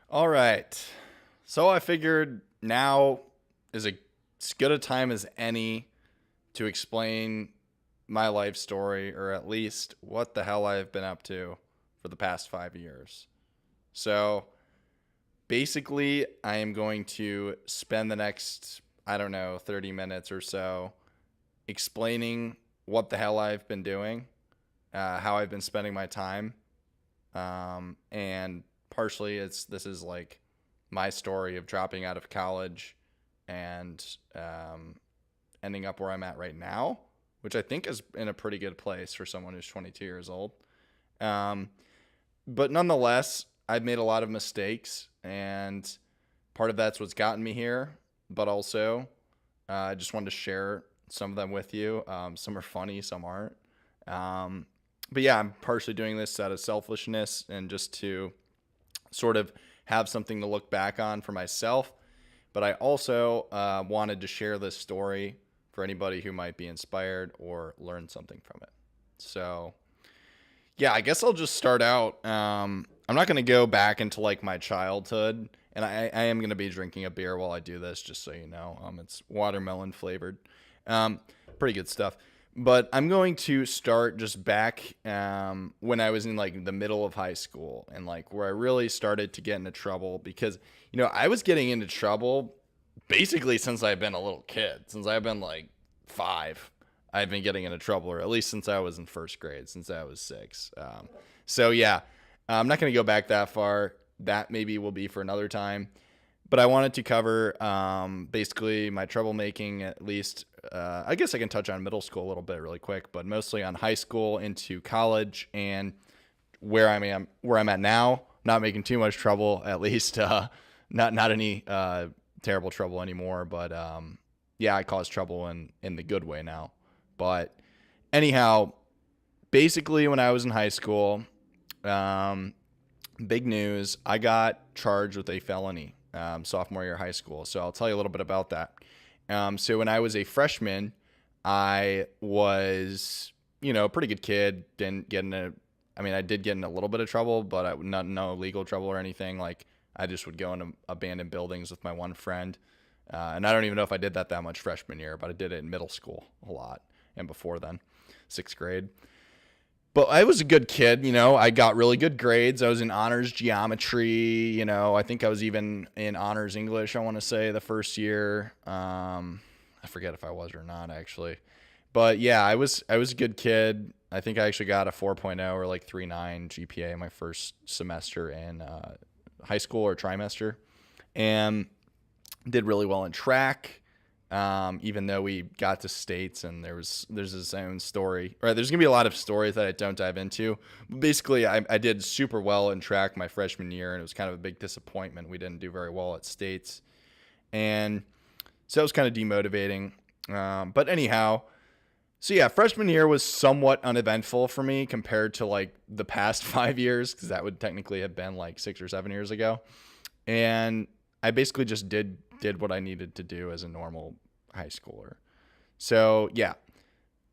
All right. So I figured now is as good a time as any to explain my life story, or at least what the hell I've been up to for the past 5 years. So basically, I am going to spend the next, I don't know, 30 minutes or so explaining what the hell I've been doing, how I've been spending my time, and partially this is like my story of dropping out of college and ending up where I'm at right now, which I think is in a pretty good place for someone who's 22 years old. Um, but nonetheless, I've made a lot of mistakes, and part of that's what's gotten me here. But also, I just wanted to share some of them with you. Some are funny, some aren't. But yeah, I'm partially doing this out of selfishness and just to sort of have something to look back on for myself. But I also wanted to share this story for anybody who might be inspired or learn something from it. So yeah, I guess I'll just start out. I'm not going to go back into like my childhood, and I am going to be drinking a beer while I do this, just so you know. It's watermelon flavored. Pretty good stuff. But I'm going to start just back when I was in like the middle of high school, and like where I really started to get into trouble because, I was getting into trouble basically since I've been a little kid. Since I've been like 5, I've been getting into trouble, or at least since I was in first grade, since I was 6. So yeah, I'm not going to go back that far. That maybe will be for another time. But I wanted to cover basically my troublemaking, at least. I guess I can touch on middle school a little bit really quick, but mostly on high school into college and where I'm at now. Not making too much trouble, at least. Not any terrible trouble anymore. But yeah, I cause trouble in the good way now. But anyhow, basically when I was in high school, big news, I got charged with a felony sophomore year of high school. So I'll tell you a little bit about that. So when I was a freshman, I was, a pretty good kid. I did get in a little bit of trouble, but no legal trouble or anything. Like I just would go into abandoned buildings with my one friend. And I don't even know if I did that much freshman year, but I did it in middle school a lot. And before then, 6th grade. But I was a good kid, I got really good grades. I was in honors geometry, I think I was even in honors English, I want to say, the first year. I forget if I was or not, actually. But yeah, I was a good kid. I think I actually got a 4.0 or like 3.9 GPA my first semester in high school or trimester. And did really well in track. Even though we got to states, and there's his own story, or there's gonna be a lot of stories that I don't dive into. But basically, I did super well in track my freshman year, and it was kind of a big disappointment. We didn't do very well at states, and so it was kind of demotivating. But anyhow, so yeah, freshman year was somewhat uneventful for me compared to like the past 5 years, because that would technically have been like 6 or 7 years ago, and I basically just did what I needed to do as a normal high schooler. So yeah,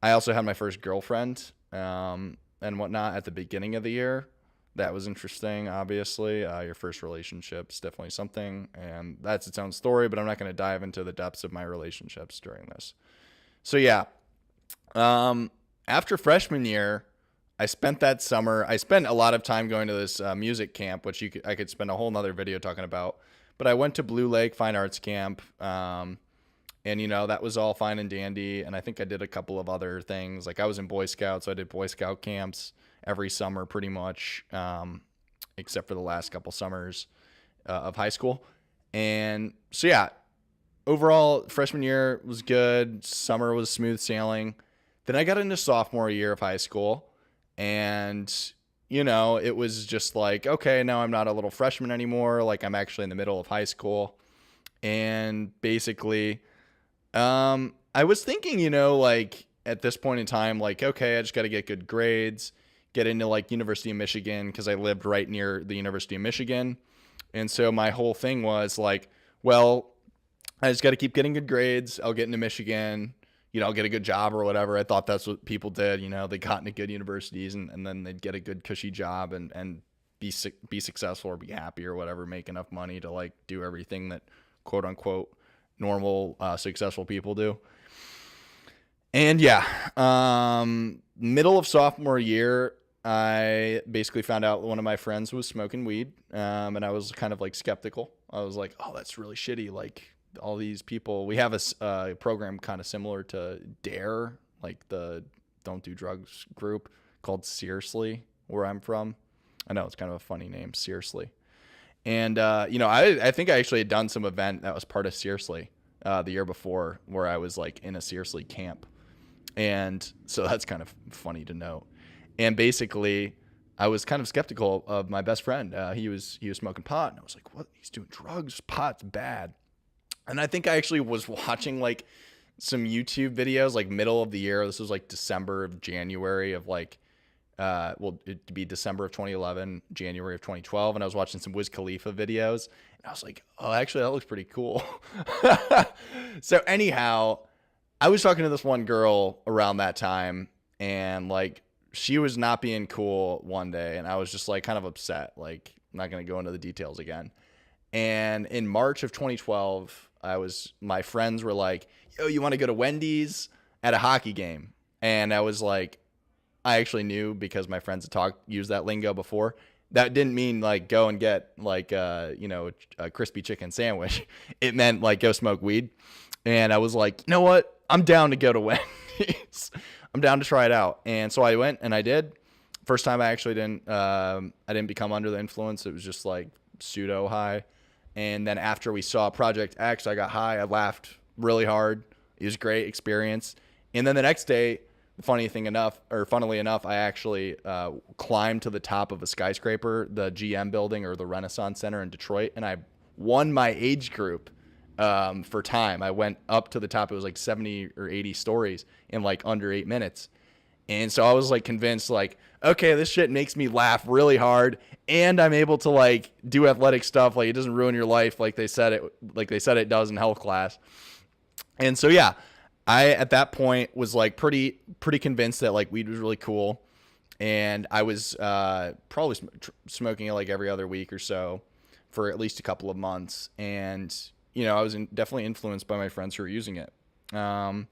I also had my first girlfriend and whatnot at the beginning of the year. That was interesting, obviously. Your first relationship's definitely something, and that's its own story, but I'm not going to dive into the depths of my relationships during this. So yeah, after freshman year, I spent a lot of time going to this music camp, which I could spend a whole nother video talking about. But I went to Blue Lake Fine Arts Camp, and, that was all fine and dandy. And I think I did a couple of other things. Like I was in Boy Scouts, so I did Boy Scout camps every summer pretty much, except for the last couple summers of high school. And so, yeah, overall, freshman year was good. Summer was smooth sailing. Then I got into sophomore year of high school, and it was just like, okay, now I'm not a little freshman anymore. Like I'm actually in the middle of high school. And basically, I was thinking, like at this point in time, like, okay, I just got to get good grades, get into like University of Michigan, because I lived right near the University of Michigan. And so my whole thing was like, well, I just got to keep getting good grades. I'll get into Michigan. I'll get a good job or whatever. I thought that's what people did. They got into good universities and then they'd get a good cushy job and be successful or be happy or whatever, make enough money to like do everything that quote unquote normal successful people do. And yeah, middle of sophomore year, I basically found out one of my friends was smoking weed, and I was kind of like skeptical. I was like, oh, that's really shitty. Like all these people, we have a program kind of similar to DARE, like the Don't Do Drugs group, called Seriously, where I'm from. I know it's kind of a funny name, Seriously. And, I think I actually had done some event that was part of Seriously the year before, where I was like in a Seriously camp. And so that's kind of funny to note. And basically, I was kind of skeptical of my best friend. He was smoking pot, and I was like, "What? He's doing drugs? Pot's bad." And I think I actually was watching like some YouTube videos, like middle of the year. This was like December of January of like, it'd be December of 2011, January of 2012, and I was watching some Wiz Khalifa videos, and I was like, "Oh, actually, that looks pretty cool." So anyhow, I was talking to this one girl around that time, and like she was not being cool one day, and I was just like kind of upset. Like, I'm not going to go into the details again. And in March of 2012, my friends were like, "Yo, you want to go to Wendy's at a hockey game?" And I was like, I actually knew because my friends had used that lingo before. That didn't mean like go and get like a crispy chicken sandwich. It meant like go smoke weed. And I was like, you know what? I'm down to go to Wendy's. I'm down to try it out. And so I went and I did. First time I actually didn't become under the influence. It was just like pseudo high. And then after we saw Project X, I got high. I laughed really hard. It was a great experience. And then the next day, funnily enough, I actually climbed to the top of a skyscraper, the GM building or the Renaissance Center in Detroit, and I won my age group for time. I went up to the top. It was like 70 or 80 stories in like under 8 minutes. And so I was like convinced, like, okay, this shit makes me laugh really hard, and I'm able to like do athletic stuff. Like, it doesn't ruin your life like they said it does in health class. And so yeah, I at that point was like pretty convinced that like weed was really cool, and I was probably smoking it like every other week or so for at least a couple of months. And I was definitely influenced by my friends who were using it. And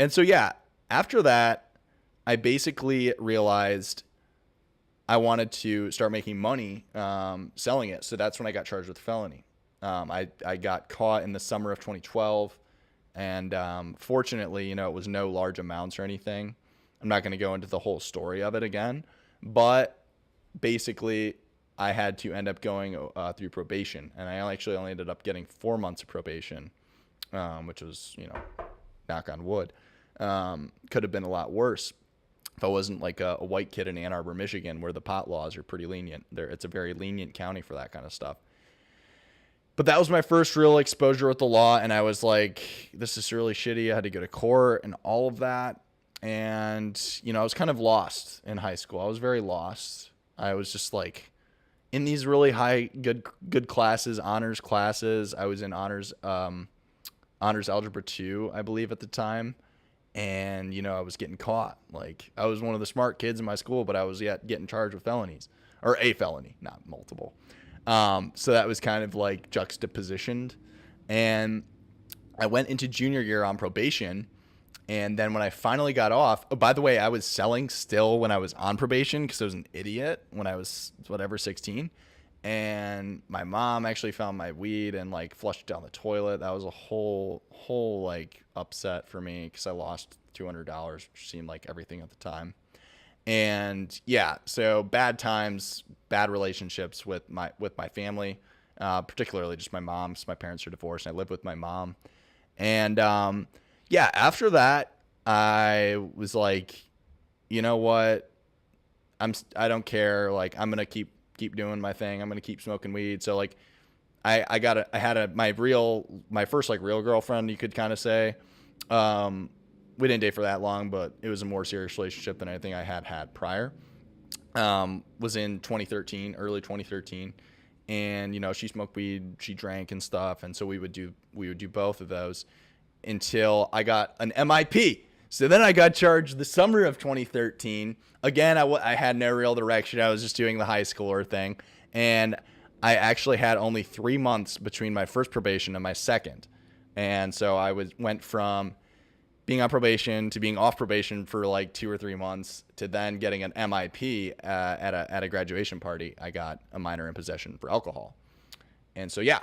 so yeah, after that, I basically realized I wanted to start making money selling it. So that's when I got charged with a felony. I got caught in the summer of 2012. And fortunately, it was no large amounts or anything. I'm not going to go into the whole story of it again. But basically, I had to end up going through probation. And I actually only ended up getting 4 months of probation, which was, knock on wood. Could have been a lot worse if I wasn't like a white kid in Ann Arbor, Michigan, where the pot laws are pretty lenient. It's a very lenient county for that kind of stuff. But that was my first real exposure with the law, and I was like, this is really shitty. I had to go to court and all of that. And, I was kind of lost in high school. I was very lost. I was just like in these really high, good classes, honors classes. I was in honors algebra 2, I believe at the time. And, I was getting caught. Like, I was one of the smart kids in my school, but I was yet getting charged with felonies, or a felony, not multiple. So that was kind of like juxtapositioned. And I went into junior year on probation. And then when I finally got off, oh, by the way, I was selling still when I was on probation because I was an idiot when I was 16. And my mom actually found my weed and like flushed it down the toilet. That was a whole like upset for me because I lost $200, which seemed like everything at the time. And yeah, so bad times, bad relationships with my family, particularly just my mom. So my parents are divorced, and I lived with my mom. And yeah, after that, I was like, you know what? I don't care. Like, I'm gonna keep doing my thing. I'm gonna keep smoking weed. So like, I had my first like real girlfriend, you could kind of say. We didn't date for that long, but it was a more serious relationship than anything I had prior. Was in 2013, early 2013. And, she smoked weed, she drank and stuff. And so we would do both of those until I got an MIP. So then I got charged the summer of 2013. Again, I had no real direction. I was just doing the high schooler thing. And I actually had only 3 months between my first probation and my second. And so went from being on probation to being off probation for like 2 or 3 months to then getting an MIP at a graduation party. I got a minor in possession for alcohol. And so, yeah,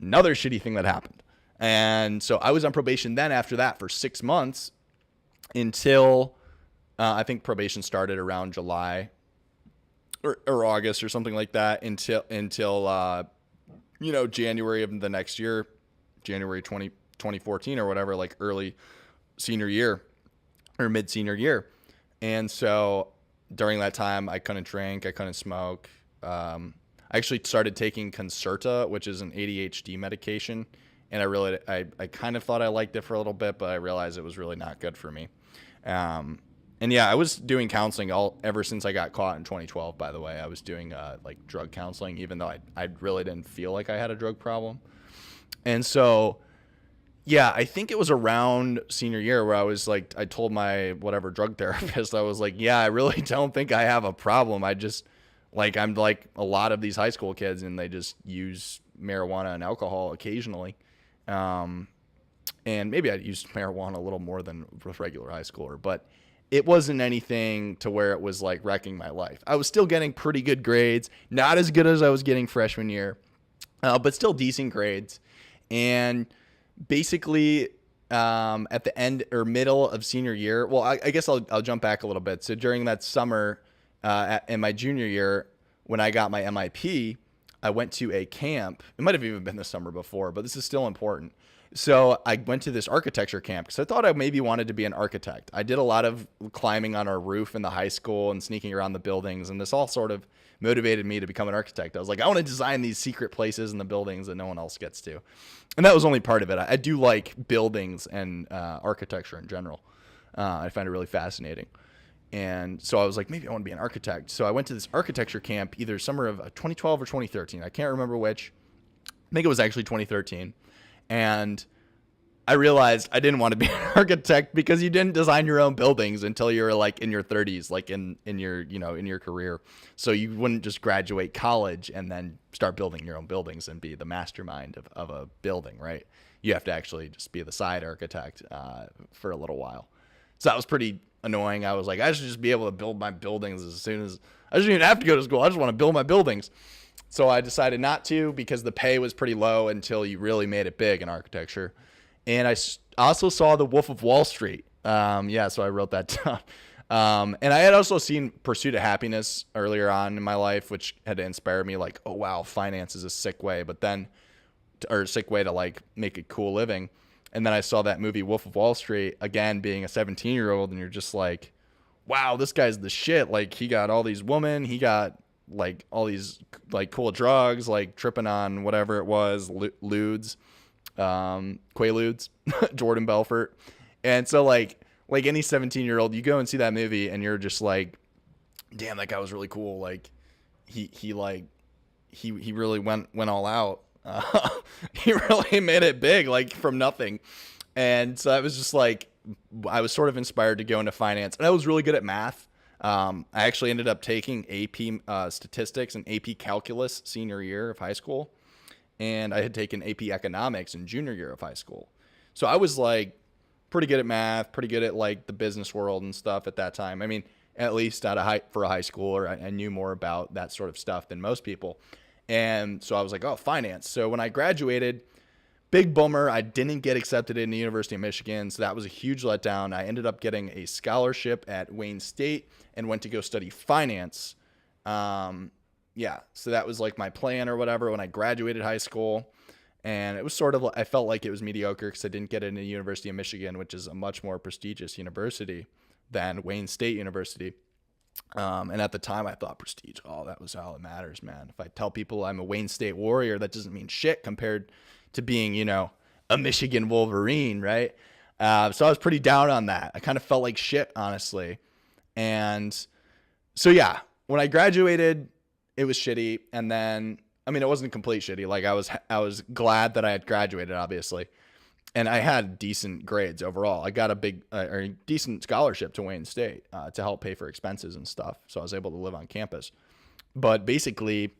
another shitty thing that happened. And so I was on probation then after that for 6 months until I think probation started around July or August or something like that until January of the next year, January 2014 or whatever, like early senior year or mid senior year. And so during that time, I couldn't drink, I couldn't smoke. I actually started taking Concerta, which is an ADHD medication. And I kind of thought I liked it for a little bit, but I realized it was really not good for me. And yeah, I was doing counseling ever since I got caught in 2012, by the way. I was doing like drug counseling, even though I really didn't feel like I had a drug problem. And so, yeah, I think it was around senior year where I was like, I told my whatever drug therapist, I was like, yeah, I really don't think I have a problem. I'm like a lot of these high school kids, and they just use marijuana and alcohol occasionally. And maybe I used marijuana a little more than a regular high schooler, but it wasn't anything to where it was like wrecking my life. I was still getting pretty good grades, not as good as I was getting freshman year, but still decent grades. And basically, at the end or middle of senior year, well, I guess I'll jump back a little bit. So during that summer, in my junior year, when I got my MIP, I went to a camp. It might have even been the summer before, but this is still important. So I went to this architecture camp because I thought I maybe wanted to be an architect. I did a lot of climbing on our roof in the high school and sneaking around the buildings, and this all sort of motivated me to become an architect. I was like, I want to design these secret places in the buildings that no one else gets to. And that was only part of it. I do like buildings and architecture in general. I find it really fascinating. And so I was like, maybe I want to be an architect. So I went to this architecture camp either summer of 2012 or 2013. I can't remember which. I think it was actually 2013. And I realized I didn't want to be an architect because you didn't design your own buildings until you were like in your 30s, like in your career. So you wouldn't just graduate college and then start building your own buildings and be the mastermind of a building, right? You have to actually just be the side architect for a little while. So that was pretty annoying. I was like, I should just be able to build my buildings as soon as I shouldn't even have to go to school. I just want to build my buildings. So I decided not to because the pay was pretty low until you really made it big in architecture. And I also saw The Wolf of Wall Street. So I wrote that down. And I had also seen Pursuit of Happiness earlier on in my life, which had inspired me like, oh, wow, finance is a sick way. Or a sick way to like make a cool living. And then I saw that movie Wolf of Wall Street, again, being a 17-year-old, and you're just like, wow, this guy's the shit. Like, he got all these women, he got like all these like cool drugs, like tripping on whatever it was, Quaaludes, Jordan Belfort. And so like any 17-year-old, you go and see that movie and you're just like, damn, that guy was really cool. Like he really went all out. He really made it big, like from nothing. And so I was just like, I was sort of inspired to go into finance, and I was really good at math. I actually ended up taking AP statistics and AP calculus senior year of high school. And I had taken AP economics in junior year of high school. So I was like pretty good at math, pretty good at like the business world and stuff at that time. I mean, at least for a high schooler, I knew more about that sort of stuff than most people. And so I was like, oh, finance. So when I graduated, big bummer, I didn't get accepted into the University of Michigan. So that was a huge letdown. I ended up getting a scholarship at Wayne State and went to go study finance. So that was like my plan or whatever when I graduated high school. And it was sort of, I felt like it was mediocre because I didn't get into the University of Michigan, which is a much more prestigious university than Wayne State University. And at the time I thought prestige, oh, that was all that matters, man. If I tell people I'm a Wayne State Warrior, that doesn't mean shit compared to being, a Michigan Wolverine, right? So I was pretty down on that. I kind of felt like shit, honestly. And so, yeah, when I graduated, it was shitty. And then, I mean, it wasn't complete shitty. Like I was glad that I had graduated, obviously. and I had decent grades overall. I got a big or a decent scholarship to Wayne State to help pay for expenses and stuff. So I was able to live on campus. But basically,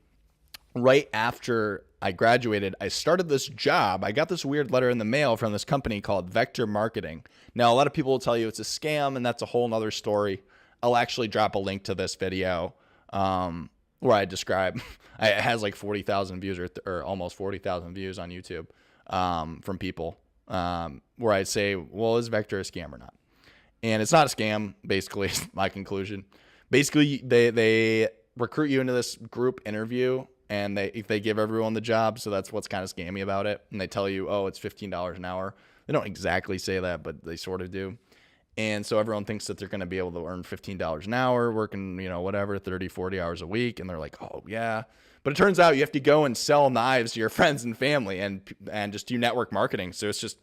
right after I graduated, I started this job. I got this weird letter in the mail from this company called Vector Marketing. Now, a lot of people will tell you it's a scam, and that's a whole nother story. I'll actually drop a link to this video where I describe, it has like 40,000 views or almost 40,000 views on YouTube from people where I say, well, is Vector a scam or not? And it's not a scam, basically, is my conclusion. Basically, they recruit you into this group interview, and they give everyone the job, so that's what's kind of scammy about it. And they tell you, oh, it's $15 an hour. They don't exactly say that, but they sort of do. And so everyone thinks that they're going to be able to earn $15 an hour, working, whatever, 30, 40 hours a week. And they're like, oh, yeah. But it turns out you have to go and sell knives to your friends and family and just do network marketing. So it's just,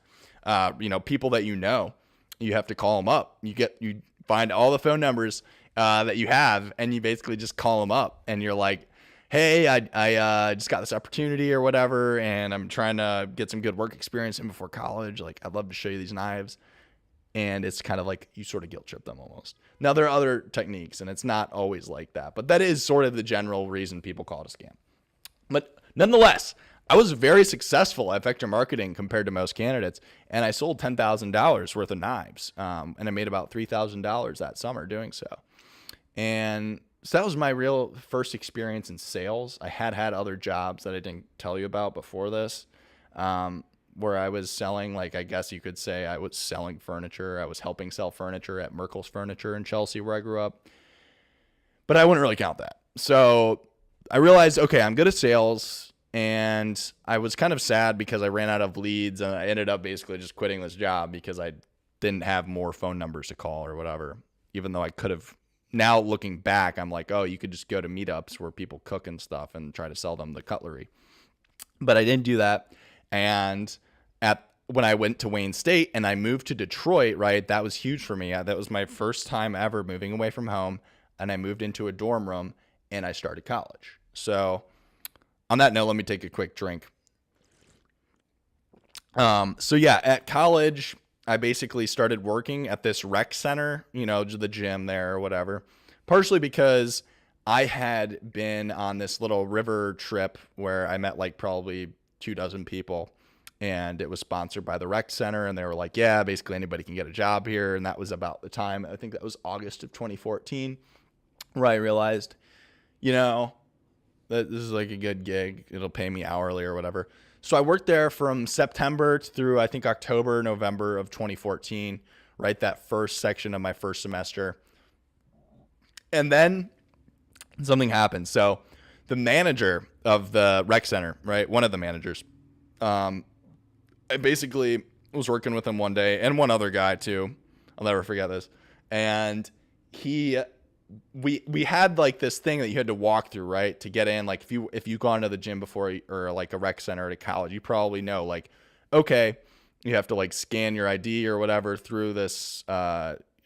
people that you have to call them up. You find all the phone numbers that you have, and you basically just call them up. And you're like, hey, I just got this opportunity or whatever, and I'm trying to get some good work experience in before college. Like, I'd love to show you these knives. And it's kind of like you sort of guilt trip them almost. Now, there are other techniques, and it's not always like that. But that is sort of the general reason people call it a scam. But nonetheless, I was very successful at vector marketing compared to most candidates. And I sold $10,000 worth of knives. And I made about $3,000 that summer doing so. And so that was my real first experience in sales. I had other jobs that I didn't tell you about before this. Where I was selling, like, I guess you could say I was selling furniture. I was helping sell furniture at Merkel's Furniture in Chelsea, where I grew up. But I wouldn't really count that. So I realized, okay, I'm good at sales. And I was kind of sad because I ran out of leads. And I ended up basically just quitting this job because I didn't have more phone numbers to call or whatever. Even though I could have. Now looking back, I'm like, oh, you could just go to meetups where people cook and stuff and try to sell them the cutlery. But I didn't do that. And when I went to Wayne State and I moved to Detroit, right, that was huge for me. That was my first time ever moving away from home, and I moved into a dorm room and I started college. So on that note, let me take a quick drink. At college, I basically started working at this rec center, the gym there or whatever, partially because I had been on this little river trip where I met like probably 24 people, and it was sponsored by the rec center, and they were like, yeah, basically anybody can get a job here. And that was about the time, I think that was August of 2014, where I realized, that this is like a good gig. It'll pay me hourly or whatever. So I worked there from September through, I think, October, November of 2014, right? That first section of my first semester. And then something happened. So the manager of the rec center, right? One of the managers, I basically was working with him one day, and one other guy too. I'll never forget this. And we had like this thing that you had to walk through, right, to get in. Like if you gone to the gym before, or like a rec center at a college, you probably know, like, okay, you have to like scan your ID or whatever through this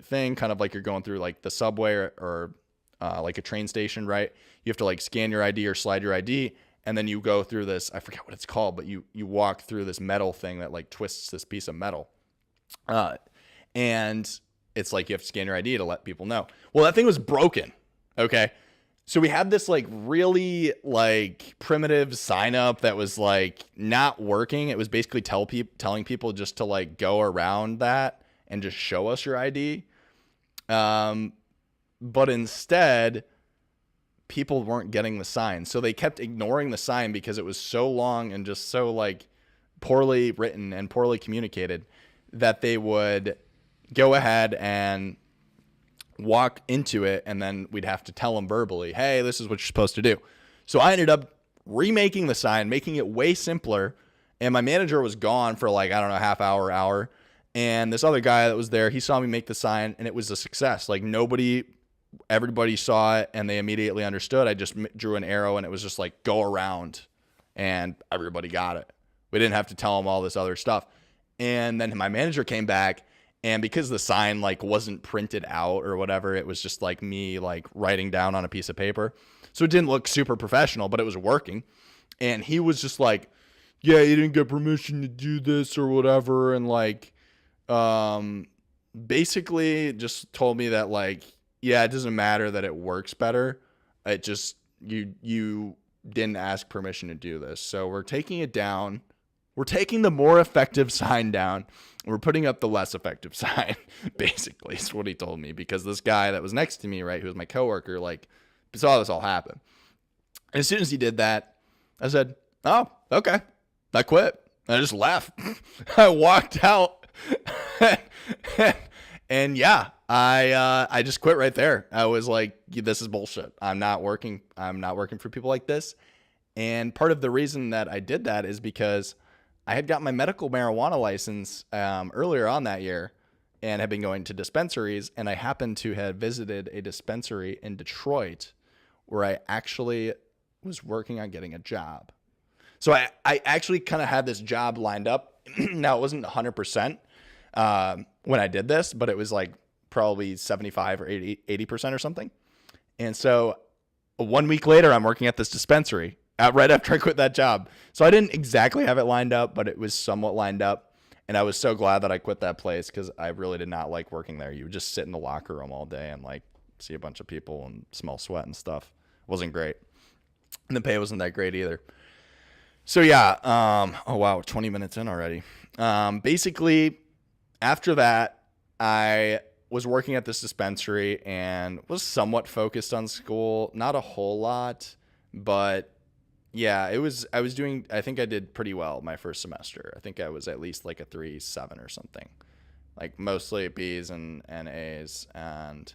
thing, kind of like you're going through like the subway or like a train station, right? You have to like scan your ID or slide your ID. And then you go through this, I forget what it's called, but you walk through this metal thing that like twists this piece of metal. And it's like you have to scan your ID to let people know. Well, that thing was broken. Okay. So we had this like really like primitive sign up that was like not working. It was basically telling people just to like go around that and just show us your ID. But instead, people weren't getting the sign. So they kept ignoring the sign because it was so long and just so like poorly written and poorly communicated that they would go ahead and walk into it, and then we'd have to tell them verbally, hey, this is what you're supposed to do. So I ended up remaking the sign, making it way simpler, and my manager was gone for like, I don't know, half hour. And this other guy that was there, he saw me make the sign, and it was a success. Like everybody saw it, and they immediately understood. I just drew an arrow, and it was just like, go around, and everybody got it. We didn't have to tell them all this other stuff. And then my manager came back, and because the sign like wasn't printed out or whatever, it was just like me like writing down on a piece of paper. So it didn't look super professional, but it was working. And he was just like, yeah, you didn't get permission to do this or whatever. And like, basically just told me that like, yeah, it doesn't matter that it works better. It just, you didn't ask permission to do this. So we're taking it down. We're taking the more effective sign down. We're putting up the less effective sign, basically, is what he told me. Because this guy that was next to me, right, who was my coworker, like, saw this all happen. And as soon as he did that, I said, oh, okay. I quit. I just left. I walked out. And yeah, I just quit right there. I was like, this is bullshit. I'm not working for people like this. And part of the reason that I did that is because I had got my medical marijuana license earlier on that year and had been going to dispensaries. And I happened to have visited a dispensary in Detroit where I actually was working on getting a job. So I actually kind of had this job lined up. Now, it wasn't 100% when I did this, but it was like probably 75 or 80% or something. And so 1 week later, I'm working at this dispensary right after I quit that job. So I didn't exactly have it lined up, but it was somewhat lined up. And I was so glad that I quit that place because I really did not like working there. You would just sit in the locker room all day and like see a bunch of people and smell sweat and stuff. It wasn't great. And the pay wasn't that great either. So yeah, oh wow, 20 minutes in already. Basically, after that, I was working at this dispensary and was somewhat focused on school. Not a whole lot, but yeah, I think I did pretty well my first semester. I think I was at least like a 3.7 or something. Like mostly B's and A's. And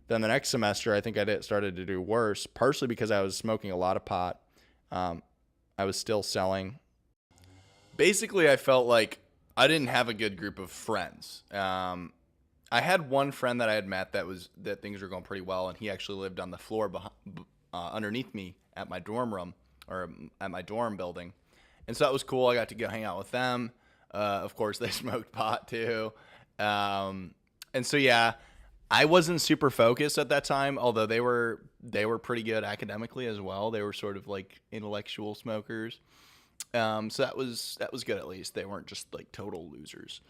then the next semester, I think I started to do worse, partially because I was smoking a lot of pot. I was still selling. Basically, I felt like I didn't have a good group of friends. I had one friend that I had met that things were going pretty well, and he actually lived on the floor underneath me at my dorm room or at my dorm building, and so that was cool. I got to go hang out with them. Of course, they smoked pot too, and so yeah, I wasn't super focused at that time, although they were pretty good academically as well. They were sort of like intellectual smokers. So that was good at least. They weren't just like total losers.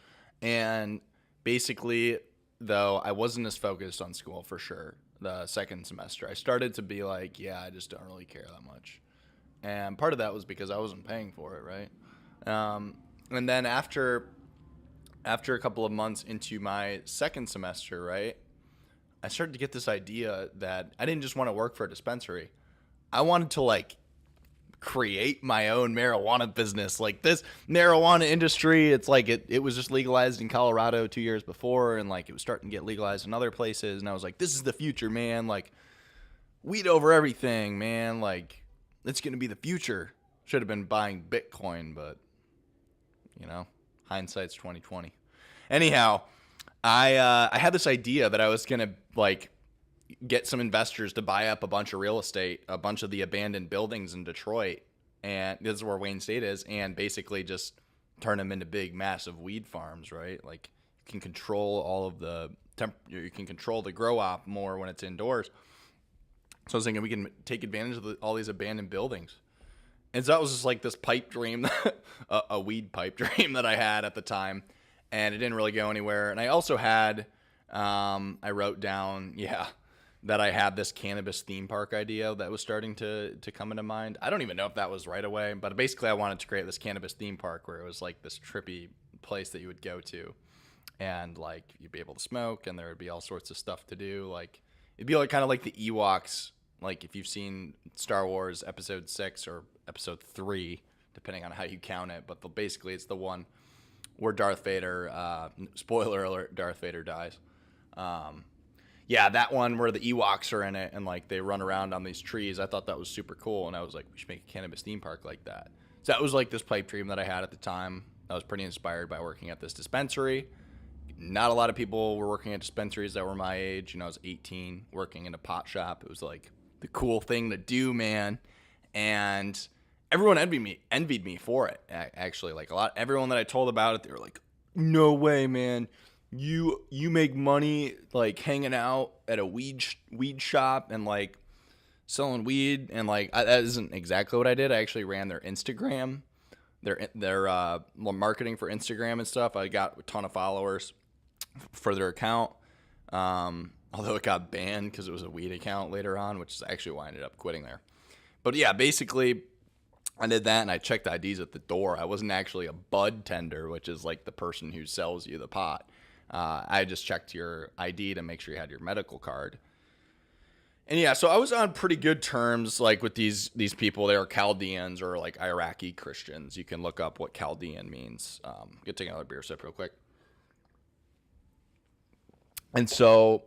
And basically, though, I wasn't as focused on school for sure. The second semester, I started to be like, yeah, I just don't really care that much. And part of that was because I wasn't paying for it, right? And then after a couple of months into my second semester, right, I started to get this idea that I didn't just want to work for a dispensary. I wanted to like create my own marijuana business. Like this marijuana industry, it's like it was just legalized in Colorado 2 years before, and like it was starting to get legalized in other places. And I was like, this is the future, man. Like weed over everything, man. Like it's going to be the future. Should have been buying Bitcoin, but you know, hindsight's 2020. Anyhow, I had this idea that I was going to like get some investors to buy up a bunch of real estate, a bunch of the abandoned buildings in Detroit, and this is where Wayne State is, and basically just turn them into big, massive weed farms, right? Like you can control all of the you can control the grow op more when it's indoors. So I was thinking we can take advantage of all these abandoned buildings. And so that was just like this pipe dream, a weed pipe dream that I had at the time, and it didn't really go anywhere. And I also had, I wrote down, that I had this cannabis theme park idea that was starting to come into mind. I don't even know if that was right away, but basically I wanted to create this cannabis theme park where it was like this trippy place that you would go to, and like you'd be able to smoke, and there would be all sorts of stuff to do. Like it'd be like kind of like the Ewoks, like if you've seen Star Wars Episode 6 or Episode 3, depending on how you count it. But basically it's the one where Darth Vader, spoiler alert, Darth Vader dies. That one where the Ewoks are in it and like they run around on these trees. I thought that was super cool, and I was like, we should make a cannabis theme park like that. So that was like this pipe dream that I had at the time. I was pretty inspired by working at this dispensary. Not a lot of people were working at dispensaries that were my age. You know, I was 18 working in a pot shop. It was like the cool thing to do, man. And everyone envied me for it. Actually, like everyone that I told about it, they were like, no way, man. You make money like hanging out at a weed shop and like selling weed, and like that isn't exactly what I did. I actually ran their Instagram, their marketing for Instagram and stuff. I got a ton of followers for their account. Although it got banned because it was a weed account later on, which is actually why I ended up quitting there. But yeah, basically I did that and I checked IDs at the door. I wasn't actually a bud tender, which is like the person who sells you the pot. I just checked your ID to make sure you had your medical card. And yeah, so I was on pretty good terms like with these people. They were Chaldeans or like Iraqi Christians. You can look up what Chaldean means. Get take another beer sip real quick. And so,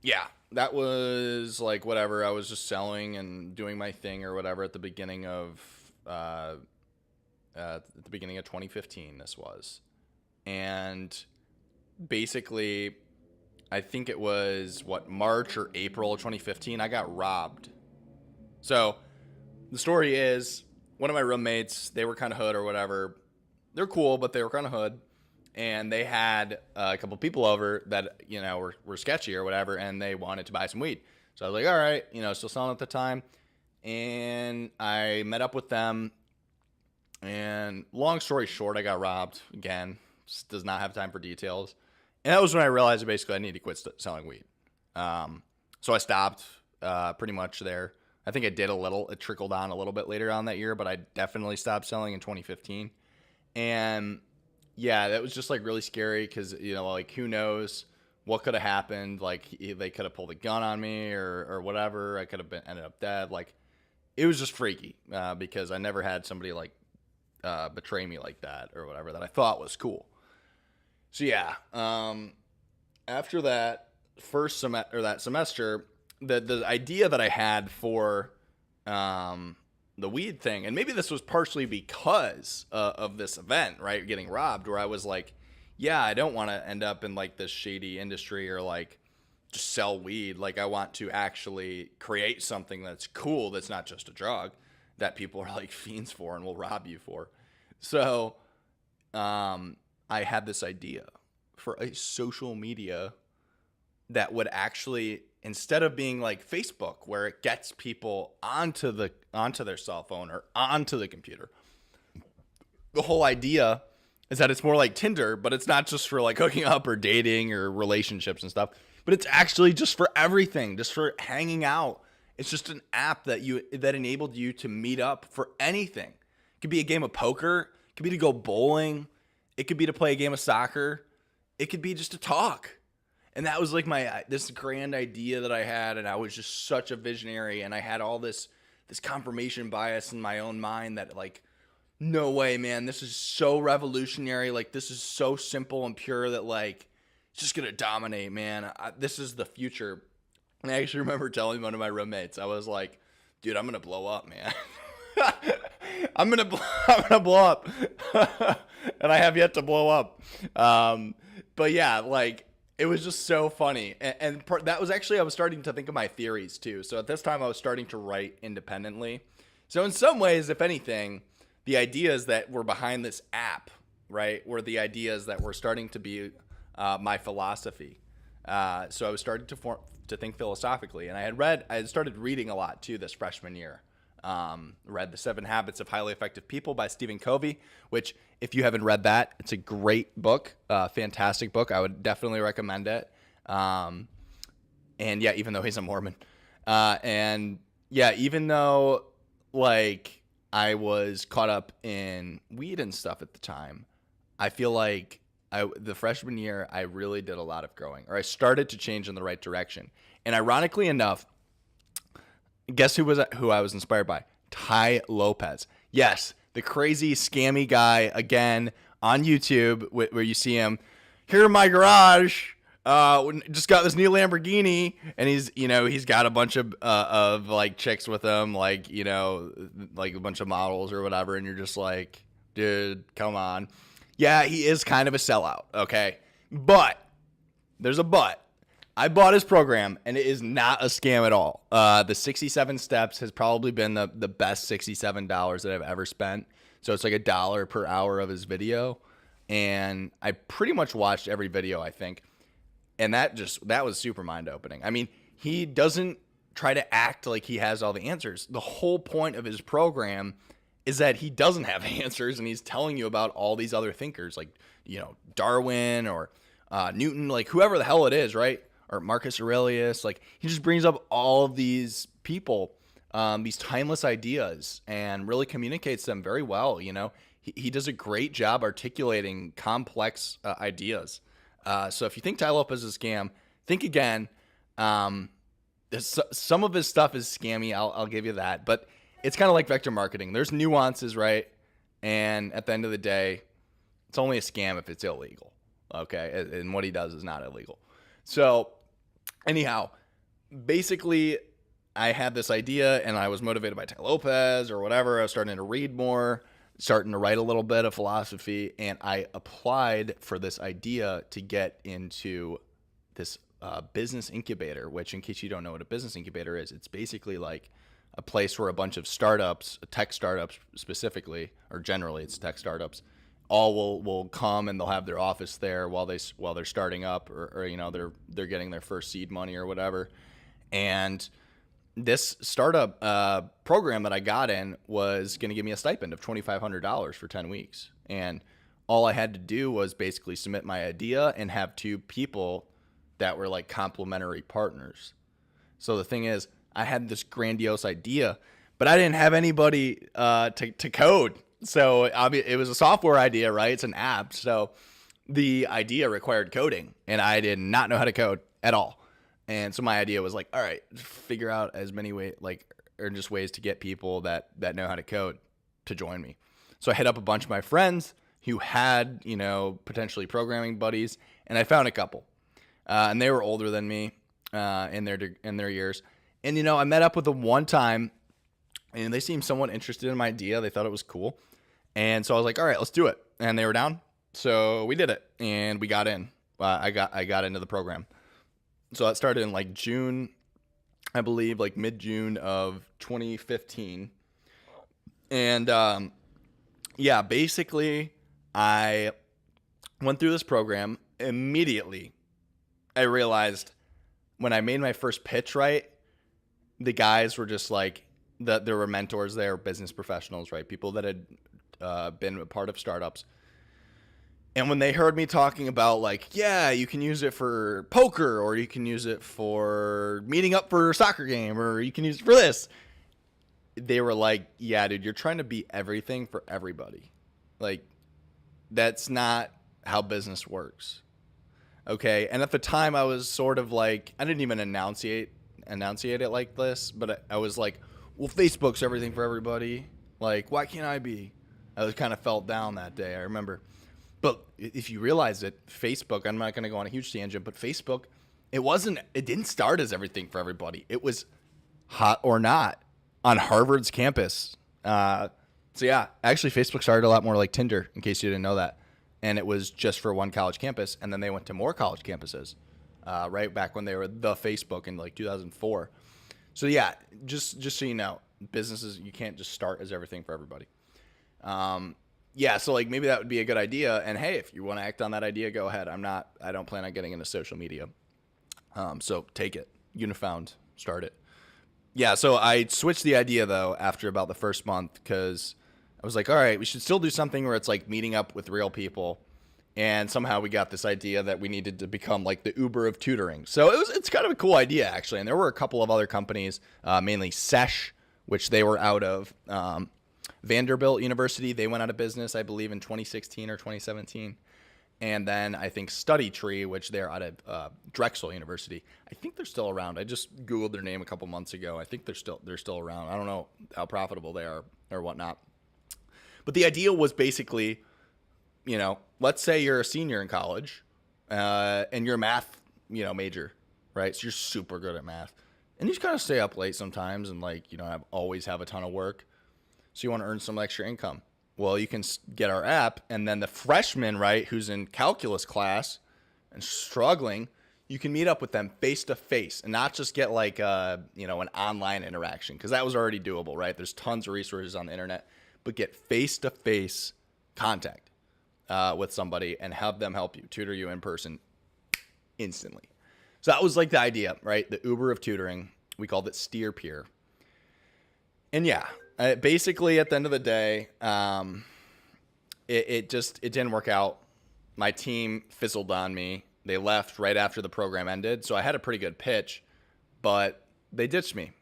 yeah, that was like whatever. I was just selling and doing my thing or whatever at the beginning of 2015. This was, and basically, I think it was March or April of 2015. I got robbed. So the story is one of my roommates. They were kind of hood or whatever. They're cool, but they were kind of hood. And they had a couple people over that, were sketchy or whatever, and they wanted to buy some weed. So I was like, all right, still selling at the time. And I met up with them. And long story short, I got robbed again. Just does not have time for details. And that was when I realized basically I need to quit selling weed. So I stopped pretty much there. I think I did a little. It trickled on a little bit later on that year, but I definitely stopped selling in 2015. And yeah, that was just like really scary because, like who knows what could have happened. Like they could have pulled a gun on me or whatever. I could have ended up dead. Like it was just freaky because I never had somebody like betray me like that or whatever that I thought was cool. So yeah, after that semester, the idea that I had for the weed thing, and maybe this was partially because of this event, right, getting robbed, where I was like, yeah, I don't want to end up in like this shady industry or like just sell weed. Like I want to actually create something that's cool, that's not just a drug that people are like fiends for and will rob you for. So I had this idea for a social media that would actually, instead of being like Facebook, where it gets people onto their cell phone or onto the computer, the whole idea is that it's more like Tinder, but it's not just for like hooking up or dating or relationships and stuff, but it's actually just for everything, just for hanging out. It's just an app that enabled you to meet up for anything. It could be a game of poker. It could be to go bowling. It could be to play a game of soccer. It could be just to talk. And that was like this grand idea that I had, and I was just such a visionary, and I had all this confirmation bias in my own mind that like, no way, man, this is so revolutionary. Like this is so simple and pure that like it's just gonna dominate, man. This is the future. And I actually remember telling one of my roommates, I was like, dude, I'm gonna blow up, man. I'm gonna blow up. And I have yet to blow up. But yeah, like it was just so funny. And that was actually, I was starting to think of my theories too. So at this time I was starting to write independently. So in some ways, if anything, the ideas that were behind this app, right, were the ideas that were starting to be my philosophy. So I was starting to think philosophically, and I had started reading a lot too this freshman year. Read The 7 Habits of Highly Effective People by Stephen Covey, which if you haven't read that, it's a great book, fantastic book. I would definitely recommend it. And yeah, even though he's a Mormon, and yeah, even though like I was caught up in weed and stuff at the time, I feel like the freshman year, I really did a lot of growing, or I started to change in the right direction. And ironically enough, guess who I was inspired by? Tai Lopez. Yes, the crazy scammy guy again on YouTube where you see him here in my garage. Just got this new Lamborghini, and he's got a bunch of like chicks with him, like like a bunch of models or whatever, and you're just like, dude, come on. Yeah, he is kind of a sellout, okay? But there's a but. I bought his program, and it is not a scam at all. The 67 steps has probably been the best $67 that I've ever spent. So it's like $1 per hour of his video, and I pretty much watched every video, I think. And that was super mind-opening. I mean, he doesn't try to act like he has all the answers. The whole point of his program is that he doesn't have answers, and he's telling you about all these other thinkers, like, Darwin or Newton, like whoever the hell it is, right? Or Marcus Aurelius. Like, he just brings up all of these people, these timeless ideas, and really communicates them very well. He does a great job articulating complex ideas. So if you think Tai Lopez is a scam, think again. Some of his stuff is scammy. I'll give you that, but it's kind of like vector marketing. There's nuances, right? And at the end of the day, it's only a scam if it's illegal. Okay. And what he does is not illegal. So anyhow, basically I had this idea and I was motivated by Tai Lopez or whatever. I was starting to read more, starting to write a little bit of philosophy, and I applied for this idea to get into this business incubator, which, in case you don't know what a business incubator is, it's basically like a place where a bunch of startups, tech startups specifically, or generally it's tech startups, all will come and they'll have their office there while they're starting up, or they're getting their first seed money or whatever. And this startup program that I got in was going to give me a stipend of $2,500 for 10 weeks. And all I had to do was basically submit my idea and have two people that were like complementary partners. So the thing is, I had this grandiose idea, but I didn't have anybody to code. So it was a software idea, right? It's an app. So the idea required coding, and I did not know how to code at all. And so my idea was like, all right, figure out as many ways, just ways to get people that know how to code to join me. So I hit up a bunch of my friends who had, potentially programming buddies, and I found a couple. And they were older than me in their years. And, I met up with them one time, and they seemed somewhat interested in my idea. They thought it was cool. And so I was like, all right, let's do it. And they were down. So we did it, and we got in. I got into the program. So that started in like June, I believe, like mid-June of 2015. And basically I went through this program. Immediately I realized when I made my first pitch, right, the guys were just like, there were mentors there, business professionals, right, people that had been a part of startups. And when they heard me talking about like, yeah, you can use it for poker, or you can use it for meeting up for a soccer game, or you can use it for this, they were like, yeah, dude, you're trying to be everything for everybody. Like, that's not how business works. Okay. And at the time I was sort of like, I didn't even enunciate it like this, but I was like, well, Facebook's everything for everybody. Like, why can't I be? I was kind of felt down that day, I remember. But if you realize it, Facebook, I'm not going to go on a huge tangent, but Facebook, it didn't start as everything for everybody. It was hot or not on Harvard's campus. So yeah, actually Facebook started a lot more like Tinder, in case you didn't know that. And it was just for one college campus. And then they went to more college campuses, right back when they were the Facebook in like 2004. So yeah, just so you know, businesses, you can't just start as everything for everybody. Yeah, so like maybe that would be a good idea. And hey, if you want to act on that idea, go ahead. I don't plan on getting into social media. So take it. Unifound, start it. Yeah, so I switched the idea though after about the first month, because I was like, all right, we should still do something where it's like meeting up with real people. And somehow we got this idea that we needed to become like the Uber of tutoring. So it's kind of a cool idea actually. And there were a couple of other companies, mainly Sesh, which they were out of Vanderbilt University. They went out of business, I believe, in 2016 or 2017. And then I think Study Tree, which they're out of Drexel University. I think they're still around. I just Googled their name a couple months ago. I think they're still around. I don't know how profitable they are or whatnot. But the idea was basically, let's say you're a senior in college and you're a math, major, right? So you're super good at math. And you just kind of stay up late sometimes and always have a ton of work. So you want to earn some extra income. Well, you can get our app, and then the freshman, right, who's in calculus class and struggling, you can meet up with them face to face and not just get like an online interaction, because that was already doable, right? There's tons of resources on the internet, but get face to face contact with somebody and have them help you, tutor you in person instantly. So that was like the idea, right? The Uber of tutoring. We called it Steer Peer. And yeah, Basically, at the end of the day, it didn't work out. My team fizzled on me. They left right after the program ended. So I had a pretty good pitch, but they ditched me.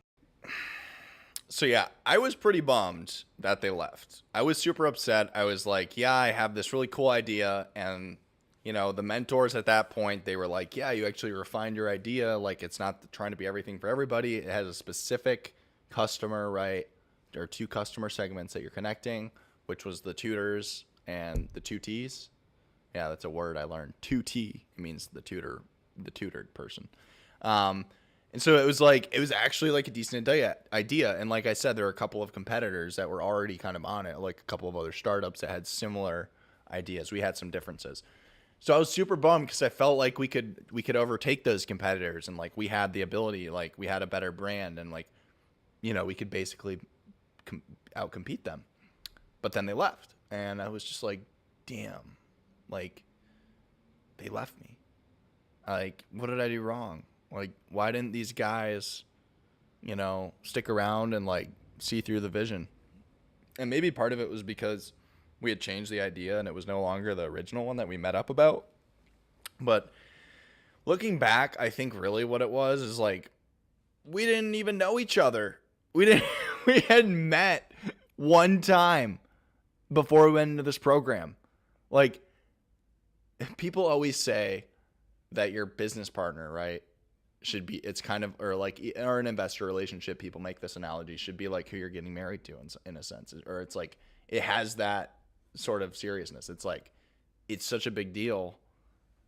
So yeah, I was pretty bummed that they left. I was super upset. I was like, yeah, I have this really cool idea. And, the mentors at that point, they were like, yeah, you actually refined your idea. Like, it's not trying to be everything for everybody. It has a specific customer, right? There are 2 customer segments that you're connecting, which was the tutors and the 2 Ts. Yeah, that's a word I learned. 2T. It means the tutored person. And so it was actually like a decent idea. And like I said, there were a couple of competitors that were already kind of on it, like a couple of other startups that had similar ideas. We had some differences. So I was super bummed because I felt like we could overtake those competitors, and like we had the ability, like we had a better brand, and like, we could basically outcompete them. But then they left, and I was just like, damn, like they left me. Like, what did I do wrong? Like, why didn't these guys, stick around and like see through the vision? And maybe part of it was because we had changed the idea and it was no longer the original one that we met up about. But looking back, I think really what it was is like, we didn't even know each other. We had met one time before we went into this program. Like, people always say that your business partner, right, should be, it's kind of, or an investor relationship, people make this analogy, should be like who you're getting married to in a sense. Or it's like, it has that sort of seriousness. It's like, it's such a big deal.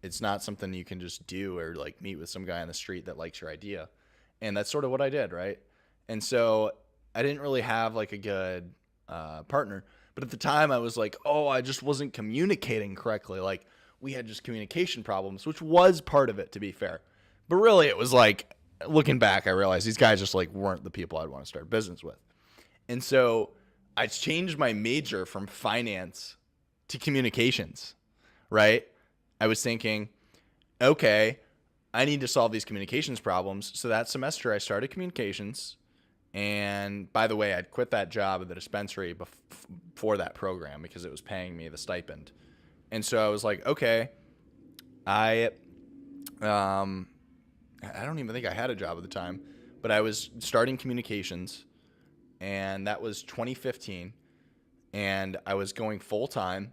It's not something you can just do or like meet with some guy on the street that likes your idea. And that's sort of what I did, right? And so I didn't really have like a good partner. But at the time I was like, oh, I just wasn't communicating correctly. Like, we had just communication problems, which was part of it, to be fair. But really, it was like, looking back, I realized these guys just like weren't the people I'd want to start business with. And so I changed my major from finance to communications, right? I was thinking, okay, I need to solve these communications problems. So that semester I started communications. And by the way, I'd quit that job at the dispensary before that program because it was paying me the stipend. And so I was like, okay, I don't even think I had a job at the time, but I was starting communications, and that was 2015, and I was going full time.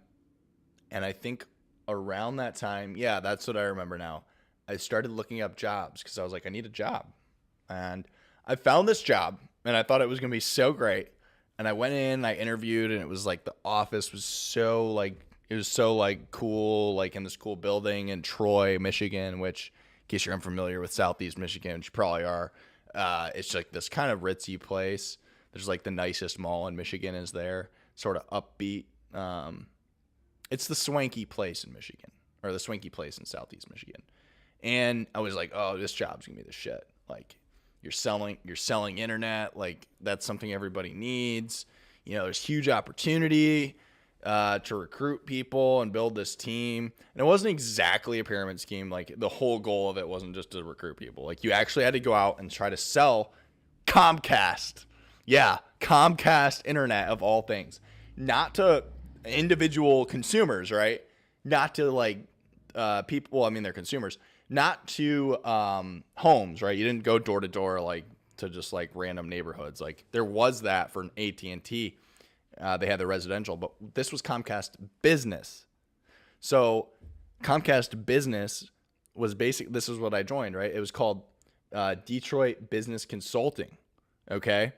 And I think around that time, yeah, that's what I remember now. I started looking up jobs because I was like, I need a job. And I found this job, and I thought it was going to be so great. And I went in, I interviewed, and it was like the office was so like, it was so like cool, like in this cool building in Troy, Michigan, which, in case you're unfamiliar with Southeast Michigan, which you probably are, it's like this kind of ritzy place. There's like the nicest mall in Michigan is there, sort of upbeat. It's the swanky place in Michigan, or the swanky place in Southeast Michigan. And I was like, oh, this job's gonna be the shit. Like, you're selling internet. Like, that's something everybody needs. There's huge opportunity to recruit people and build this team. And it wasn't exactly a pyramid scheme. Like, the whole goal of it wasn't just to recruit people. Like, you actually had to go out and try to sell Comcast. Yeah, Comcast internet of all things. Not to individual consumers, right? Not to like people, well, I mean, they're consumers. Not to homes, right? You didn't go door to door like to just like random neighborhoods. Like, there was that for AT&T. They had the residential, but this was Comcast Business. So Comcast Business was basic. This is what I joined, right? It was called Detroit Business Consulting. Okay.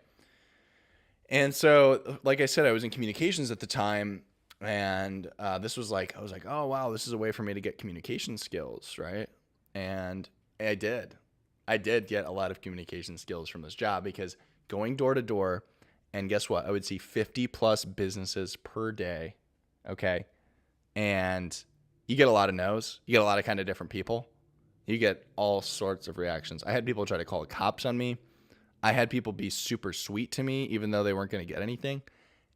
And so, like I said, I was in communications at the time, and this was like, I was like, oh wow, this is a way for me to get communication skills, right? And I did get a lot of communication skills from this job, because going door to door, and guess what? I would see 50 plus businesses per day. Okay. And you get a lot of no's. You get a lot of kind of different people. You get all sorts of reactions. I had people try to call the cops on me. I had people be super sweet to me, even though they weren't going to get anything.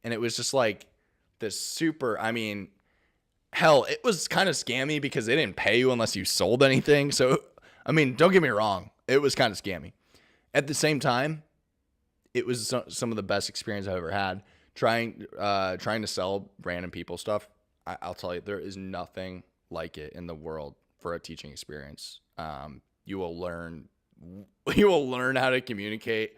And it was just like this super, I mean, hell, it was kind of scammy because they didn't pay you unless you sold anything. So, I mean, don't get me wrong. It was kind of scammy. At the same time, it was some of the best experience I've ever had trying to sell random people stuff. I'll tell you, there is nothing like it in the world for a teaching experience. You will learn how to communicate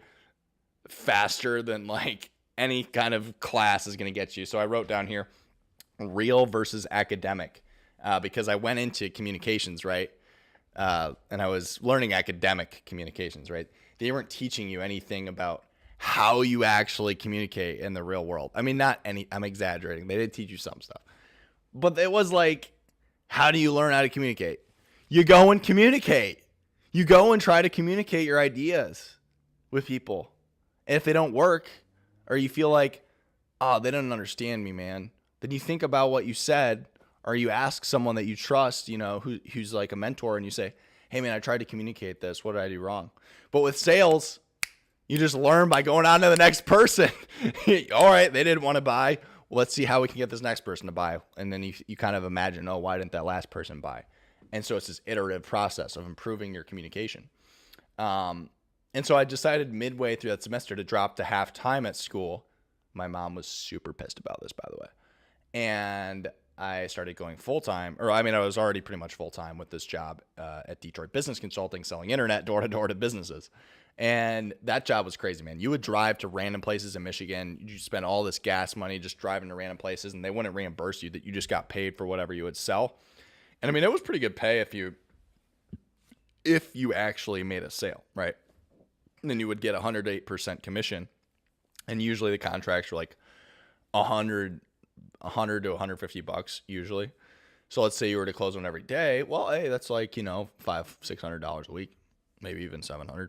faster than like any kind of class is going to get you. So I wrote down here, real versus academic, because I went into communications, right? And I was learning academic communications, right? They weren't teaching you anything about how you actually communicate in the real world. I mean, I'm exaggerating. They did teach you some stuff, but it was like, how do you learn how to communicate? You go and communicate. You go and try to communicate your ideas with people. And if they don't work, or you feel like, oh, they don't understand me, man, then you think about what you said, or you ask someone that you trust, who's like a mentor, and you say, hey, man, I tried to communicate this. What did I do wrong? But with sales, you just learn by going on to the next person. All right, they didn't want to buy. Well, let's see how we can get this next person to buy. And then you kind of imagine, oh, why didn't that last person buy? And so it's this iterative process of improving your communication. And so I decided midway through that semester to drop to half-time at school. My mom was super pissed about this, by the way. And I started going full-time. I was already pretty much full-time with this job at Detroit Business Consulting, selling internet door-to-door to businesses. And that job was crazy, man. You would drive to random places in Michigan. You spend all this gas money just driving to random places, and they wouldn't reimburse you, that you just got paid for whatever you would sell. And I mean, it was pretty good pay if you actually made a sale, right? And then you would get 108% commission. And usually the contracts were like $100 to $150 usually. So let's say you were to close one every day. Well, hey, that's like, $500-$600 a week, maybe even $700.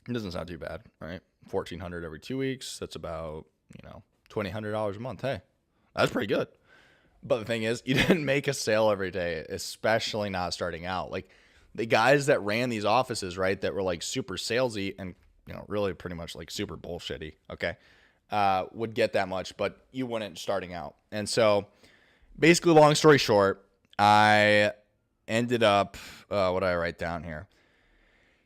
It doesn't sound too bad, right? $1,400 every 2 weeks. That's about, $2,000 a month. Hey, that's pretty good. But the thing is, you didn't make a sale every day, especially not starting out. Like the guys that ran these offices, right, that were like super salesy and, really pretty much like super bullshitty, okay, would get that much, but you wouldn't starting out. And so basically, long story short, I ended up, what did I write down here?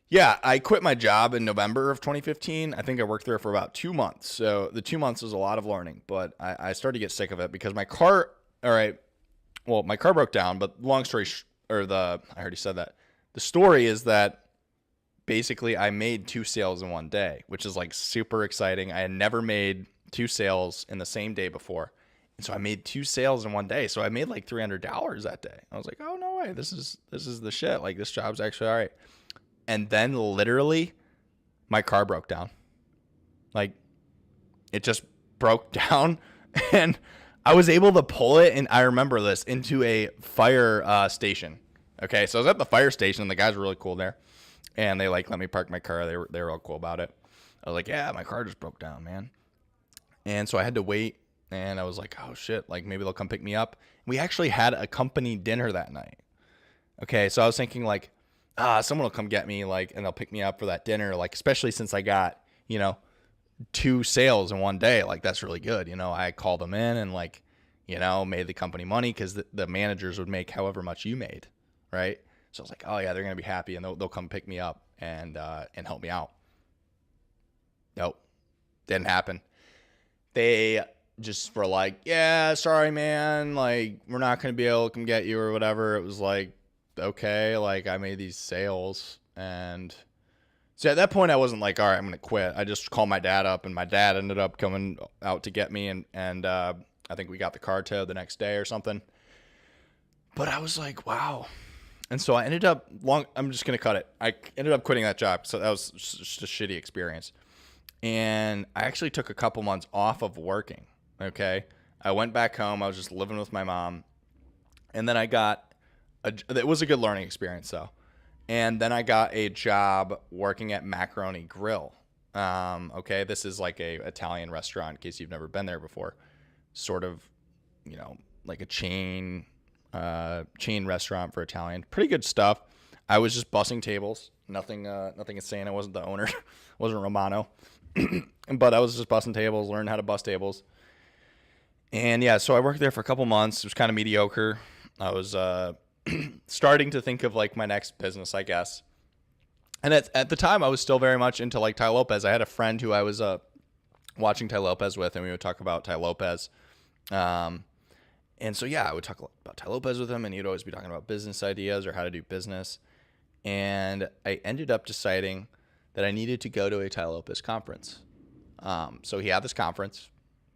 Yeah, I quit my job in November of 2015. I think I worked there for about 2 months. So the 2 months was a lot of learning, but I started to get sick of it because my car broke down, but long story, I already said that. The story is that basically I made 2 sales in one day, which is like super exciting. I had never made 2 sales in the same day before. And so I made 2 sales in one day. So I made like $300 that day. I was like, oh, no way. This is the shit. Like this job's actually all right. And then literally my car broke down. Like it just broke down, and I was able to pull it. And I remember this into a fire station. Okay. So I was at the fire station, and the guys were really cool there, and they like let me park my car. They were all cool about it. I was like, yeah, my car just broke down, man. And so I had to wait, and I was like, oh shit, like maybe they'll come pick me up. We actually had a company dinner that night. Okay. So I was thinking like, someone will come get me, like, and they'll pick me up for that dinner, like, especially since I got, 2 sales in one day. Like, that's really good. I called them in and like, made the company money because the managers would make however much you made. Right. So I was like, oh yeah, they're going to be happy, and they'll come pick me up and help me out. Nope. Didn't happen. They just were like, yeah, sorry, man. Like, we're not going to be able to come get you or whatever. It was like, okay, like I made these sales. And so at that point I wasn't like, all right, I'm gonna quit. I just called my dad up, and my dad ended up coming out to get me, and I think we got the car towed the next day or something. But I was like, wow. And so I ended up I'm just gonna cut it. I ended up quitting that job. So that was just a shitty experience. And I actually took a couple months off of working. Okay. I went back home. I was just living with my mom. And then it was a good learning experience, though. And then I got a job working at Macaroni Grill. Okay, this is like a Italian restaurant, in case you've never been there before. Sort of, like a chain restaurant for Italian. Pretty good stuff. I was just bussing tables. Nothing insane. I wasn't the owner. Wasn't Romano. But I was just bussing tables, learned how to bus tables. And yeah, so I worked there for a couple months. It was kind of mediocre. I was starting to think of like my next business, I guess. And at the time, I was still very much into like Tai Lopez. I had a friend who I was watching Tai Lopez with, and we would talk about Tai Lopez. And so, yeah, I would talk about Tai Lopez with him, and he'd always be talking about business ideas or how to do business. And I ended up deciding that I needed to go to a Tai Lopez conference. So he had this conference,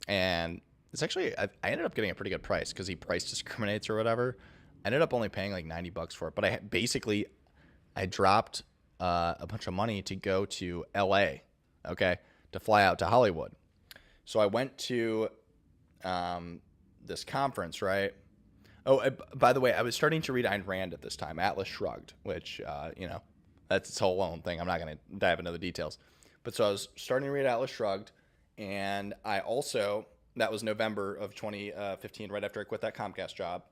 and it's actually, I ended up getting a pretty good price because he price discriminates or whatever. I ended up only paying like $90 for it, but I dropped a bunch of money to go to LA, okay, to fly out to Hollywood. So I went to this conference, right? Oh, by the way, I was starting to read Ayn Rand at this time, Atlas Shrugged, which, that's its whole own thing. I'm not going to dive into the details. But so I was starting to read Atlas Shrugged, and I also, that was November of 2015, right after I quit that Comcast job.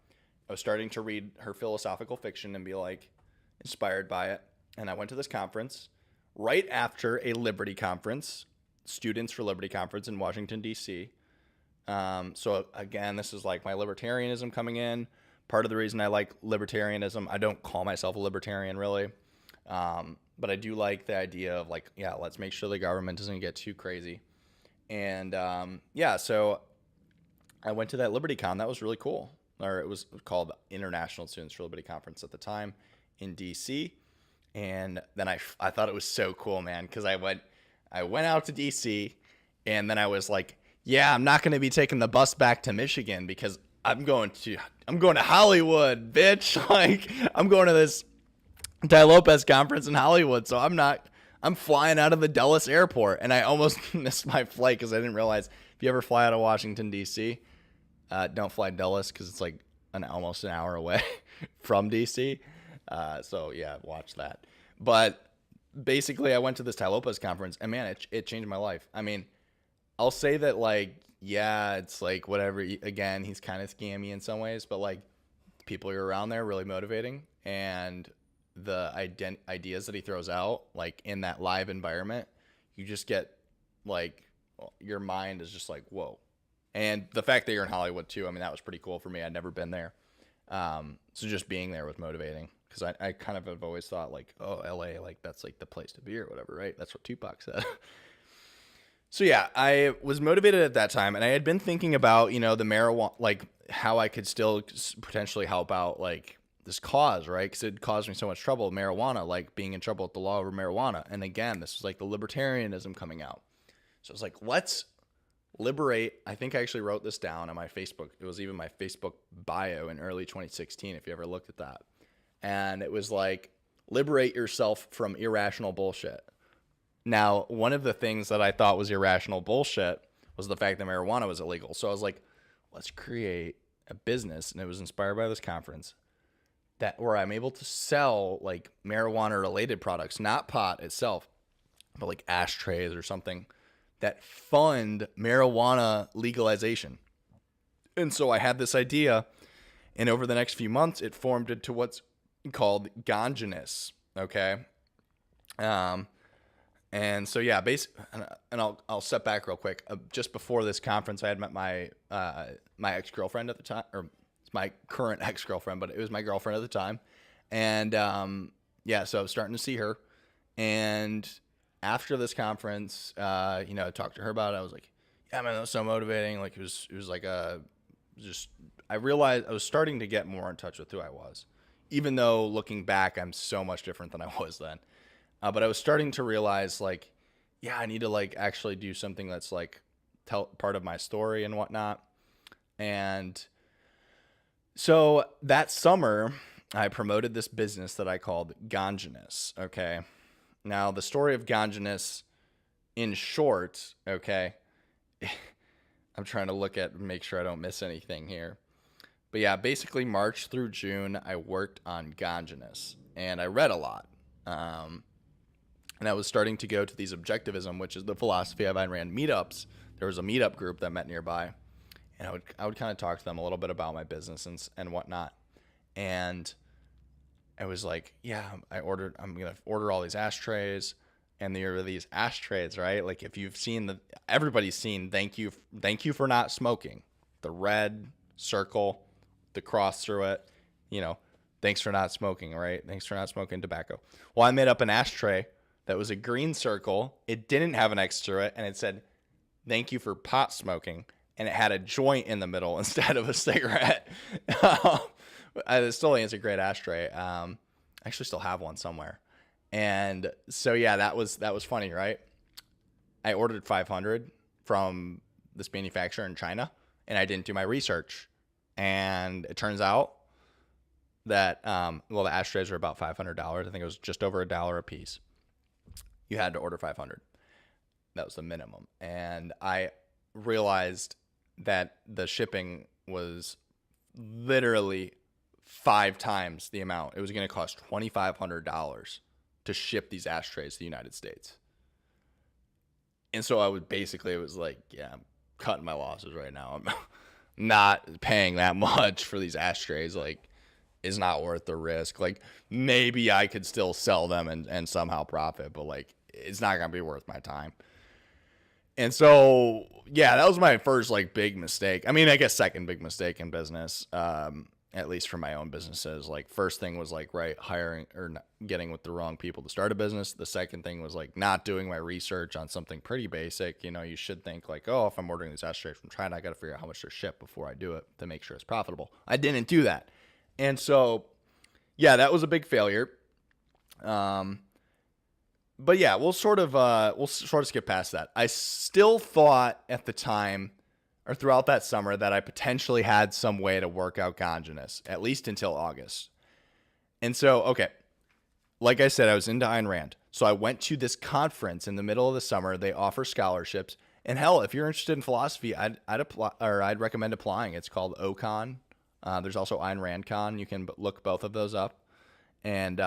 I was starting to read her philosophical fiction and be like inspired by it. And I went to this conference right after a Liberty conference, Students for Liberty conference in Washington, D.C. So again, this is like my libertarianism coming in. Part of the reason I like libertarianism, I don't call myself a libertarian really. But I do like the idea of like, yeah, let's make sure the government doesn't get too crazy. And so I went to that LibertyCon. That was really cool. Or it was called International Students for Liberty Conference at the time in DC. And then I thought it was so cool, man, because I went out to DC, and then I was like, yeah, I'm not going to be taking the bus back to Michigan because I'm going to Hollywood, bitch. Like, I'm going to this Tai Lopez conference in Hollywood, so I'm flying out of the Dulles airport, and I almost missed my flight because I didn't realize if you ever fly out of Washington, D.C., don't fly Dulles because it's like almost an hour away from D.C., so yeah, watch that. But basically, I went to this Tai Lopez conference, and man, it changed my life. I mean, I'll say that, like, yeah, it's like whatever. Again, he's kind of scammy in some ways, but like people who are around there are really motivating, and the ideas that he throws out, like in that live environment, you just get like your mind is just like, whoa. And the fact that you're in Hollywood too, I mean, that was pretty cool for me. I'd never been there. So just being there was motivating because I kind of have always thought like, oh, LA, like that's like the place to be or whatever, right? That's what Tupac said. So yeah, I was motivated at that time, and I had been thinking about, the marijuana, like how I could still potentially help out like this cause, right? Because it caused me so much trouble, marijuana, like being in trouble with the law over marijuana. And again, this was like the libertarianism coming out. So I was like, let's liberate. I think I actually wrote this down on my Facebook. It was even my Facebook bio in early 2016, if you ever looked at that. And it was like, liberate yourself from irrational bullshit. Now, one of the things that I thought was irrational bullshit was the fact that marijuana was illegal. So I was like, let's create a business. And it was inspired by this conference where I'm able to sell like marijuana related products, not pot itself, but like ashtrays or something that fund marijuana legalization. And so I had this idea, and over the next few months, it formed into what's called ganjaness. Okay. And so, yeah, and I'll step back real quick. Just before this conference, I had met my ex-girlfriend at the time, or it's my current ex-girlfriend, but it was my girlfriend at the time. And so I was starting to see her. And after this conference, I talked to her about it. I was like, yeah, man, that was so motivating. Like it was like I realized I was starting to get more in touch with who I was, even though looking back, I'm so much different than I was then. But I was starting to realize, like, yeah, I need to, like, actually do something that's, like, tell part of my story and whatnot. And so that summer, I promoted this business that I called Ganjaness, okay? Now, the story of Ganjaness, in short, okay, I'm trying to make sure I don't miss anything here. But, yeah, basically March through June, I worked on Ganjaness, and I read a lot. And I was starting to go to these objectivism, which is the philosophy of Ayn Rand meetups. There was a meetup group that met nearby, and I would kind of talk to them a little bit about my business and whatnot. And I was like, yeah, I'm gonna order all these ashtrays, and there are these ashtrays, right? Like if you've seen everybody's seen thank you for not smoking, the red circle, the cross through it, Thanks for not smoking, right? Thanks for not smoking tobacco. Well, I made up an ashtray that was a green circle. It didn't have an X through it, and it said, thank you for pot smoking. And it had a joint in the middle instead of a cigarette. It still is a great ashtray. I actually still have one somewhere. And so, yeah, that was funny, right? I ordered 500 from this manufacturer in China, and I didn't do my research. And it turns out that, the ashtrays are about $500. I think it was just over $1 a piece. You had to order 500. That was the minimum. And I realized that the shipping was literally 5 times the amount. It was going to cost $2,500 to ship these ashtrays to the United States. And so it was like, yeah, I'm cutting my losses right now. I'm not paying that much for these ashtrays. Like, it's not worth the risk. Like, maybe I could still sell them and somehow profit, but like, it's not going to be worth my time. And so, yeah, that was my first like big mistake. I mean, I guess second big mistake in business, at least for my own businesses. Like, first thing was like, right, hiring or not getting with the wrong people to start a business. The second thing was like not doing my research on something pretty basic. You know, you should think like, oh, if I'm ordering these ashtrays from China, I got to figure out how much they're shipped before I do it to make sure it's profitable. I didn't do that. And so, yeah, that was a big failure. But yeah, we'll sort of skip past that. I still thought at the time or throughout that summer that I potentially had some way to work out ganjaness, at least until August. And so, okay, like I said, I was into Ayn Rand. So I went to this conference in the middle of the summer. They offer scholarships. And hell, if you're interested in philosophy, I'd recommend applying. It's called OCon. There's also Ayn Rand Con. You can look both of those up. And,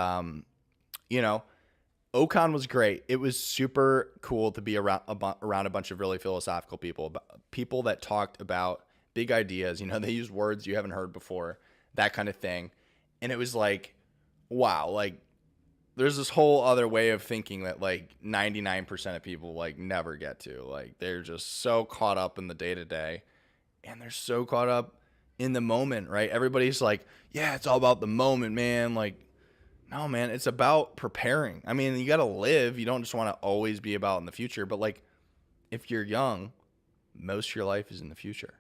OCon was great. It was super cool to be around a bunch of really philosophical people that talked about big ideas. You know, they used words you haven't heard before, that kind of thing. And it was like, wow, like there's this whole other way of thinking that like 99% of people like never get to. Like, they're just so caught up in the day-to-day, and they're so caught up in the moment, right? Everybody's like, yeah, it's all about the moment, man. Like, no, man, it's about preparing. I mean, you got to live. You don't just want to always be about in the future. But like, if you're young, most of your life is in the future.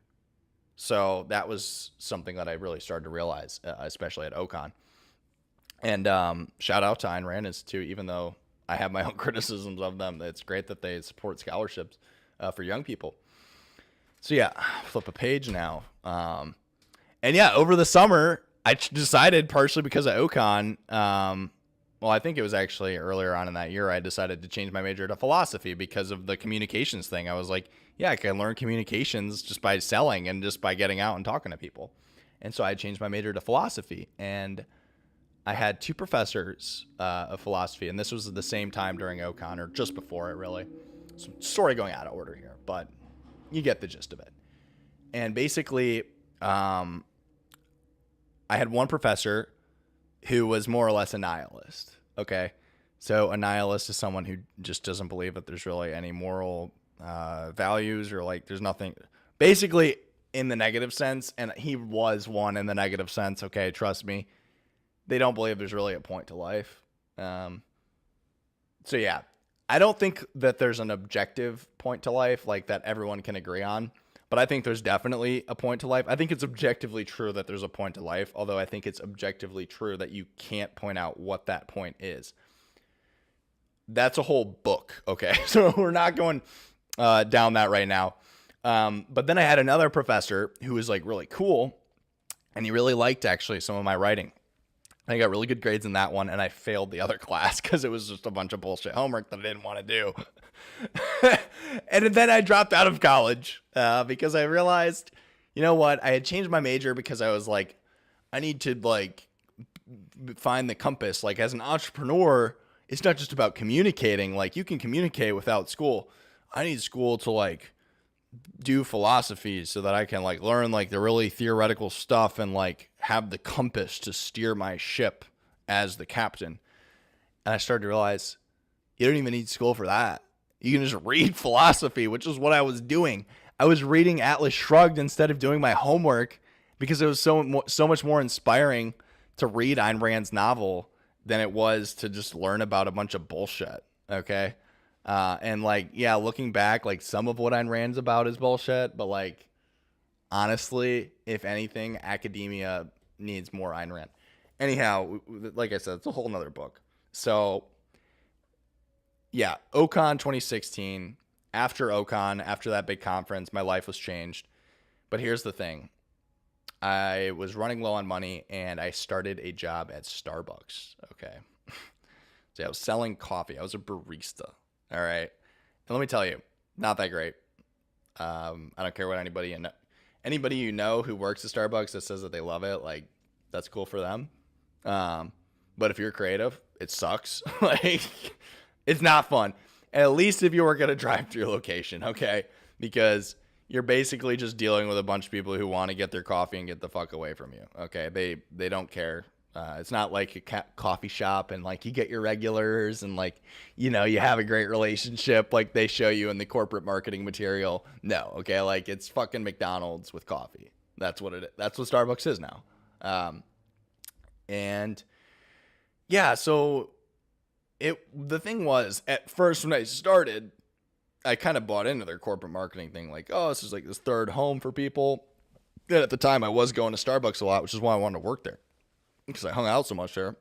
So that was something that I really started to realize, especially at OCon. And shout out to Ayn Rand Institute, even though I have my own criticisms of them. It's great that they support scholarships for young people. So yeah, flip a page now. And yeah, over the summer, I decided, partially because of OCon, I think it was actually earlier on in that year, I decided to change my major to philosophy because of the communications thing. I was like, yeah, I can learn communications just by selling and just by getting out and talking to people. And so I changed my major to philosophy. And I had 2 professors of philosophy, and this was at the same time during OCon, or just before it, really. So sorry, going out of order here, but you get the gist of it. And basically, I had one professor who was more or less a nihilist. Okay. So a nihilist is someone who just doesn't believe that there's really any moral values, or like there's nothing, basically in the negative sense. And he was one in the negative sense. Okay. Trust me. They don't believe there's really a point to life. So yeah, I don't think that there's an objective point to life like that everyone can agree on. But I think there's definitely a point to life. I think it's objectively true that there's a point to life, although I think it's objectively true that you can't point out what that point is. That's a whole book, okay? So we're not going down that right now. But then I had another professor who was like really cool, and he really liked actually some of my writing. I got really good grades in that one, and I failed the other class because it was just a bunch of bullshit homework that I didn't want to do. And then I dropped out of college because I realized, you know what? I had changed my major because I was like, I need to like find the compass. Like, as an entrepreneur, it's not just about communicating. Like, you can communicate without school. I need school to like do philosophy so that I can like learn like the really theoretical stuff and like have the compass to steer my ship as the captain. And I started to realize you don't even need school for that. You can just read philosophy, which is what I was doing. I was reading Atlas Shrugged instead of doing my homework because it was so much more inspiring to read Ayn Rand's novel than it was to just learn about a bunch of bullshit. Okay. And like, yeah, looking back, like some of what Ayn Rand's about is bullshit, but like, honestly, if anything, academia needs more Ayn Rand. Anyhow, like I said, it's a whole nother book. So yeah, Ocon 2016. After Ocon, after that big conference, my life was changed. But here's the thing. I was running low on money, and I started a job at Starbucks, okay? So I was selling coffee. I was a barista, all right? And let me tell you, not that great. I don't care what anybody you know who works at Starbucks that says that they love it, like, that's cool for them. But if you're creative, it sucks. Like, it's not fun. At least if you work at a drive-thru location, okay? Because you're basically just dealing with a bunch of people who want to get their coffee and get the fuck away from you, okay? They don't care. It's not like a coffee shop and like you get your regulars and like, you know, you have a great relationship like they show you in the corporate marketing material. No, okay? Like it's fucking McDonald's with coffee. That's what it is. That's what Starbucks is now. And yeah, so the thing was, at first when I started, I kind of bought into their corporate marketing thing. Like, oh, this is like this third home for people. And at the time I was going to Starbucks a lot, which is why I wanted to work there. Because I hung out so much there.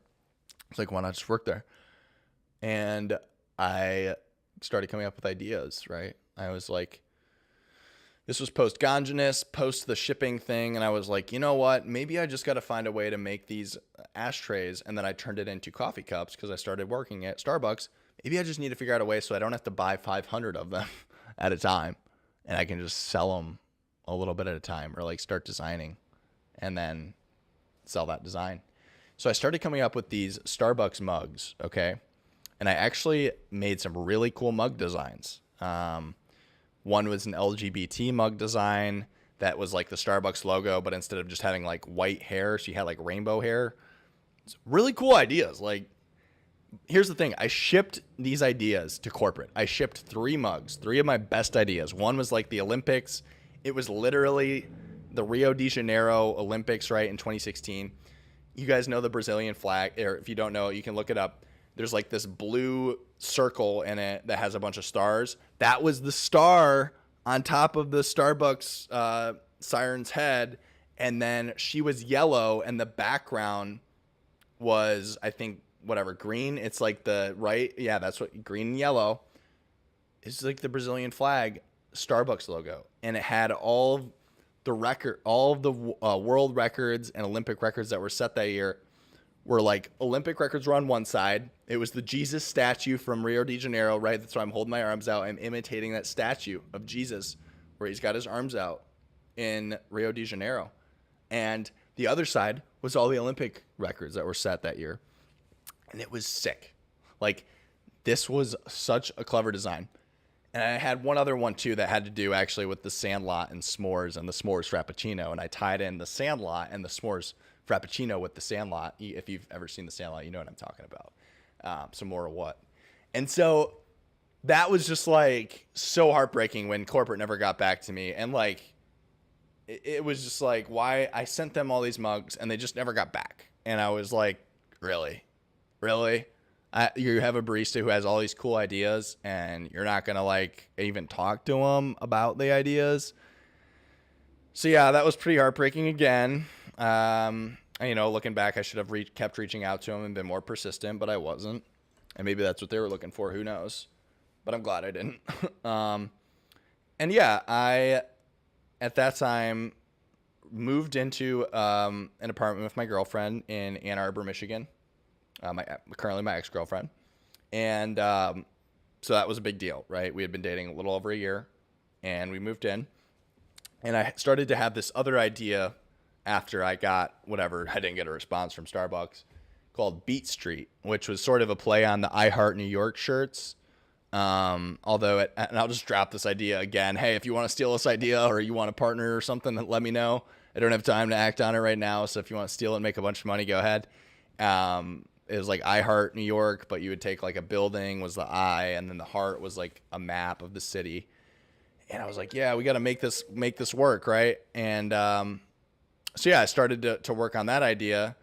It's like, why not just work there? And I started coming up with ideas, right? I was like, this was post Gonginus, post the shipping thing. And I was like, you know what? Maybe I just got to find a way to make these ashtrays. And then I turned it into coffee cups because I started working at Starbucks. Maybe I just need to figure out a way so I don't have to buy 500 of them at a time. And I can just sell them a little bit at a time or like start designing and then sell that design. So I started coming up with these Starbucks mugs, okay? And I actually made some really cool mug designs. One was an LGBT mug design that was like the Starbucks logo, but instead of just having like white hair, she had like rainbow hair. It's really cool ideas. Like, here's the thing. I shipped these ideas to corporate. I shipped 3 mugs, 3 of my best ideas. One was like the Olympics. It was literally the Rio de Janeiro Olympics, right, in 2016. You guys know the Brazilian flag, or if you don't know it, you can look it up. There's like this blue circle in it that has a bunch of stars. That was the star on top of the Starbucks siren's head. And then she was yellow, and the background was, I think, whatever, green. It's like the right. Yeah, that's what, green and yellow. It's like the Brazilian flag Starbucks logo. And it had all of the world records and Olympic records that were set that year. Were like Olympic records were on one side. It was the Jesus statue from Rio de Janeiro, right? That's why I'm holding my arms out. I'm imitating that statue of Jesus where he's got his arms out in Rio de Janeiro. And the other side was all the Olympic records that were set that year. And it was sick. Like, this was such a clever design. And I had one other one too that had to do actually with the Sandlot and s'mores and the s'mores Frappuccino. And I tied in the Sandlot and the s'mores Frappuccino with the Sandlot. If you've ever seen the Sandlot, you know what I'm talking about. Some more of what. And so that was just like so heartbreaking when corporate never got back to me. And like, it was just like, why? I sent them all these mugs and they just never got back. And I was like, really? You have a barista who has all these cool ideas and you're not going to like even talk to them about the ideas. So yeah, that was pretty heartbreaking again. Looking back, I should have kept reaching out to them and been more persistent, but I wasn't. And maybe that's what they were looking for. Who knows? But I'm glad I didn't. And yeah, I, at that time, moved into an apartment with my girlfriend in Ann Arbor, Michigan. Currently my ex-girlfriend. And so that was a big deal, right? We had been dating a little over a year, and we moved in. And I started to have this other idea after I got whatever. I didn't get a response from Starbucks, called Beat Street, which was sort of a play on the I Heart New York shirts. And I'll just drop this idea again. Hey, if you want to steal this idea or you want a partner or something, let me know. I don't have time to act on it right now. So if you want to steal it and make a bunch of money, go ahead. It was like I Heart New York, but you would take like a building was the I, and then the heart was like a map of the city. And I was like, yeah, we got to make this work, right? And so yeah, I started to work on that idea,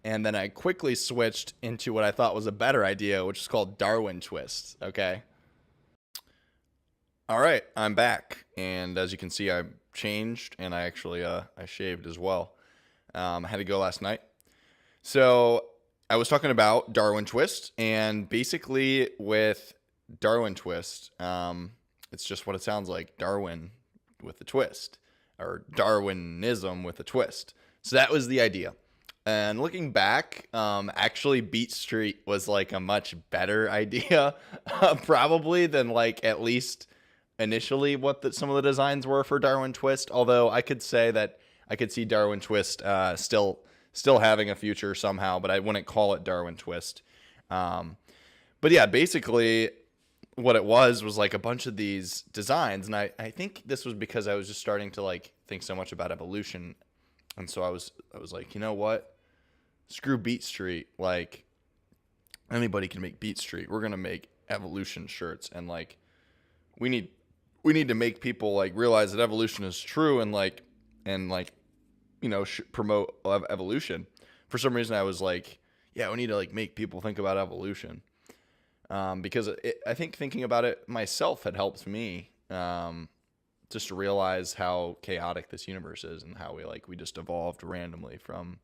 And then I quickly switched into what I thought was a better idea, which is called Darwin twist. Okay. All right, I'm back. And as you can see, I changed, and I actually I shaved as well. I had to go last night. So I was talking about Darwin twist, and basically with Darwin twist, it's just what it sounds like, Darwin with a twist, or Darwinism with a twist. So that was the idea. And looking back, actually Beat Street was like a much better idea, probably, than like at least initially what some of the designs were for Darwin twist. Although I could say that I could see Darwin twist still having a future somehow, but I wouldn't call it Darwin twist. But yeah, basically what it was like a bunch of these designs. And I think this was because I was just starting to like think so much about evolution. And so I was like, you know what? Screw Beat Street. Like, anybody can make Beat Street. We're going to make evolution shirts. And like, we need to make people like realize that evolution is true and you know, promote evolution. For some reason I was like, yeah, we need to like make people think about evolution. Because I think thinking about it myself had helped me just to realize how chaotic this universe is and how we just evolved randomly from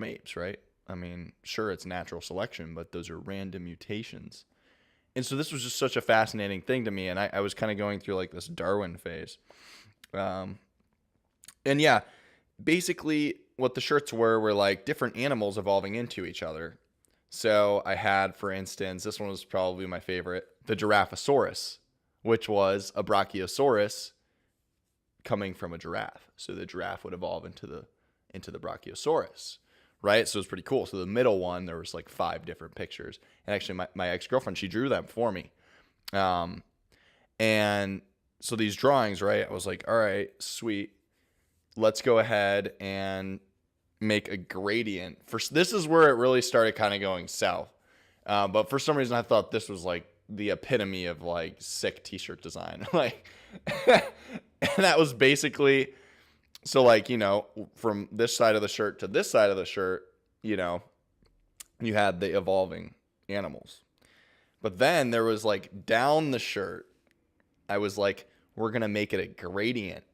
apes, right? I mean, sure, it's natural selection, but those are random mutations. And so this was just such a fascinating thing to me, and I was kind of going through like this Darwin phase. And yeah, basically what the shirts were like different animals evolving into each other. So I had, for instance, this one was probably my favorite, the Giraffosaurus, which was a Brachiosaurus coming from a giraffe. So the giraffe would evolve into the Brachiosaurus, right? So it was pretty cool. So the middle one, there was like 5 different pictures. And actually my ex-girlfriend, she drew them for me. And so these drawings, right? I was like, all right, sweet. Let's go ahead and make a gradient. This is where it really started kind of going south. But for some reason I thought this was like the epitome of like sick t-shirt design. Like, and that was basically, so like, you know, from this side of the shirt to this side of the shirt, you know, you had the evolving animals. But then there was like down the shirt, I was like, we're going to make it a gradient.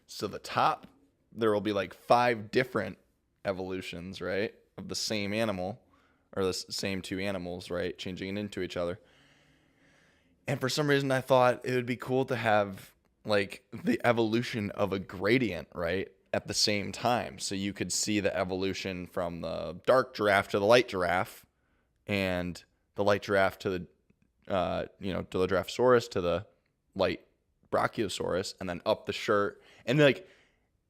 So the top, there will be like 5 different evolutions, right, of the same animal, or the same 2 animals, right, changing it into each other. And for some reason I thought it would be cool to have like the evolution of a gradient, right, at the same time. So you could see the evolution from the dark giraffe to the light giraffe, and the light giraffe to the, to the Giraffosaurus, to the light Brachiosaurus, and then up the shirt. And like,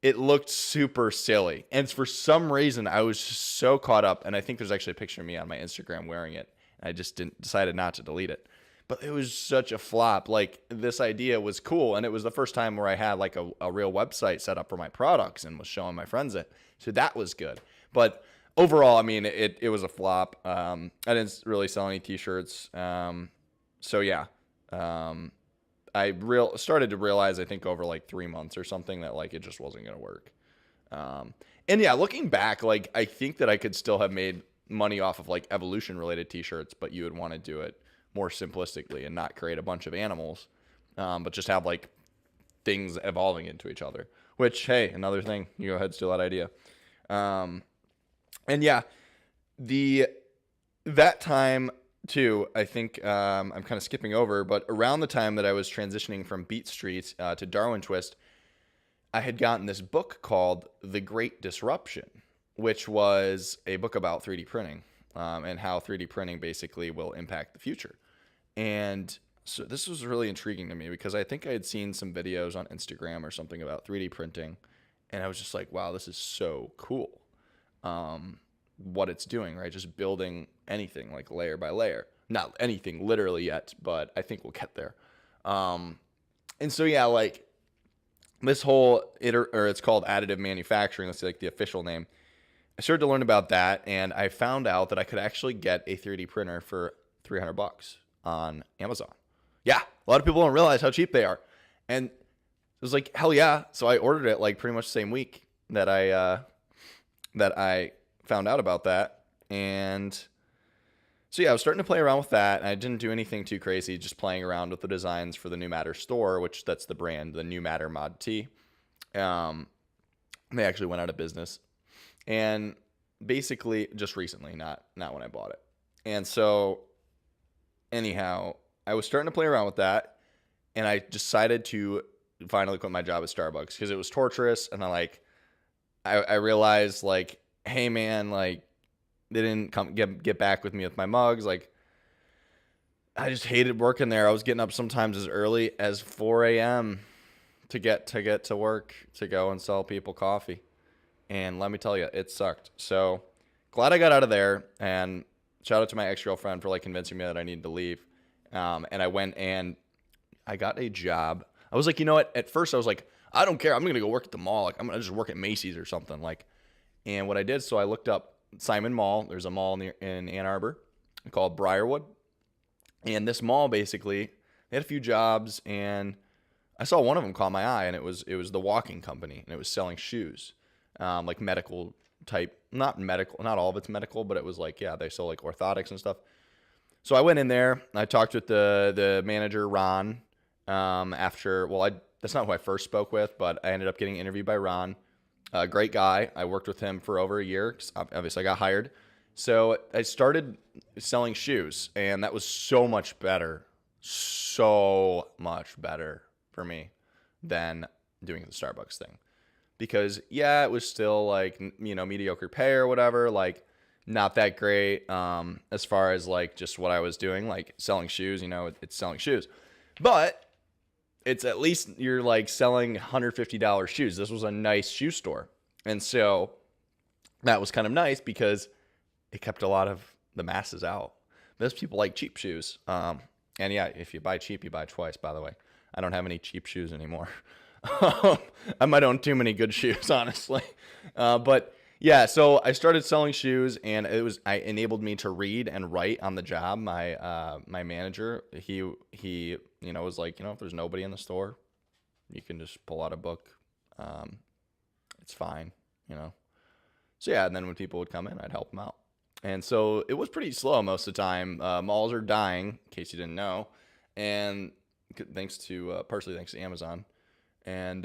it looked super silly. And for some reason, I was just so caught up. And I think there's actually a picture of me on my Instagram wearing it. I just decided not to delete it. But it was such a flop. Like, this idea was cool. And it was the first time where I had like a real website set up for my products and was showing my friends it. So that was good. But overall, I mean, it was a flop. I didn't really sell any t-shirts. So yeah. I started to realize, I think over like 3 months or something, that like it just wasn't going to work. And yeah, looking back, like I think that I could still have made money off of like evolution related t-shirts, but you would want to do it more simplistically and not create a bunch of animals, but just have like things evolving into each other, which, hey, another thing, you go ahead, steal that idea. And yeah, that time too, I think I'm kind of skipping over, but around the time that I was transitioning from Beat Street to Darwin Twist, I had gotten this book called The Great Disruption, which was a book about 3D printing and how 3D printing basically will impact the future. And so this was really intriguing to me because I think I had seen some videos on Instagram or something about 3D printing, and I was just like, wow, this is so cool. What it's doing, right? Just building anything like layer by layer. Not anything literally yet, but I think we'll get there. And so yeah, like this whole it's called additive manufacturing. That's like the official name. I started to learn about that, and I found out that I could actually get a 3D printer for $300 on Amazon. Yeah, a lot of people don't realize how cheap they are, and it was like, hell yeah. So I ordered it like pretty much the same week that I found out about that. And so yeah, I was starting to play around with that. And I didn't do anything too crazy, just playing around with the designs for the New Matter store, which that's the brand, the New Matter Mod T. They actually went out of business. And basically just recently, not when I bought it. And so anyhow, I was starting to play around with that, and I decided to finally quit my job at Starbucks because it was torturous. And I realized, like, hey man, like, they didn't come get back with me with my mugs. Like, I just hated working there. I was getting up sometimes as early as 4 a.m. to get to work to go and sell people coffee. And let me tell you, it sucked. So glad I got out of there. And shout out to my ex-girlfriend for like convincing me that I needed to leave. And I went and I got a job. I was like, you know what? At first I was like, I don't care. I'm going to go work at the mall. Like, I'm going to just work at Macy's or something. Like, and what I did, so I looked up Simon Mall. There's a mall in Ann Arbor called Briarwood. And this mall, basically, they had a few jobs, and I saw one of them caught my eye, and it was the walking company, and it was selling shoes, like medical type, not all of it's medical, but it was like, yeah, they sell like orthotics and stuff. So I went in there, I talked with the manager, Ron, that's not who I first spoke with, but I ended up getting interviewed by Ron. A great guy. I worked with him for over a year, 'cause obviously I got hired. So I started selling shoes, and that was so much better for me than doing the Starbucks thing. Because, yeah, it was still like, you know, mediocre pay or whatever, like not that great as far as like just what I was doing, like selling shoes, you know, it's selling shoes. But it's at least you're like selling $150 shoes. This was a nice shoe store. And so that was kind of nice because it kept a lot of the masses out. Most people like cheap shoes. And yeah, if you buy cheap, you buy twice, by the way. I don't have any cheap shoes anymore. I might own too many good shoes, honestly. But yeah, so I started selling shoes, and it enabled me to read and write on the job. My manager, he you know, was like, you know, if there's nobody in the store, you can just pull out a book. It's fine, you know. So yeah, and then when people would come in, I'd help them out. And so it was pretty slow most of the time. Malls are dying, in case you didn't know, and partially thanks to Amazon. And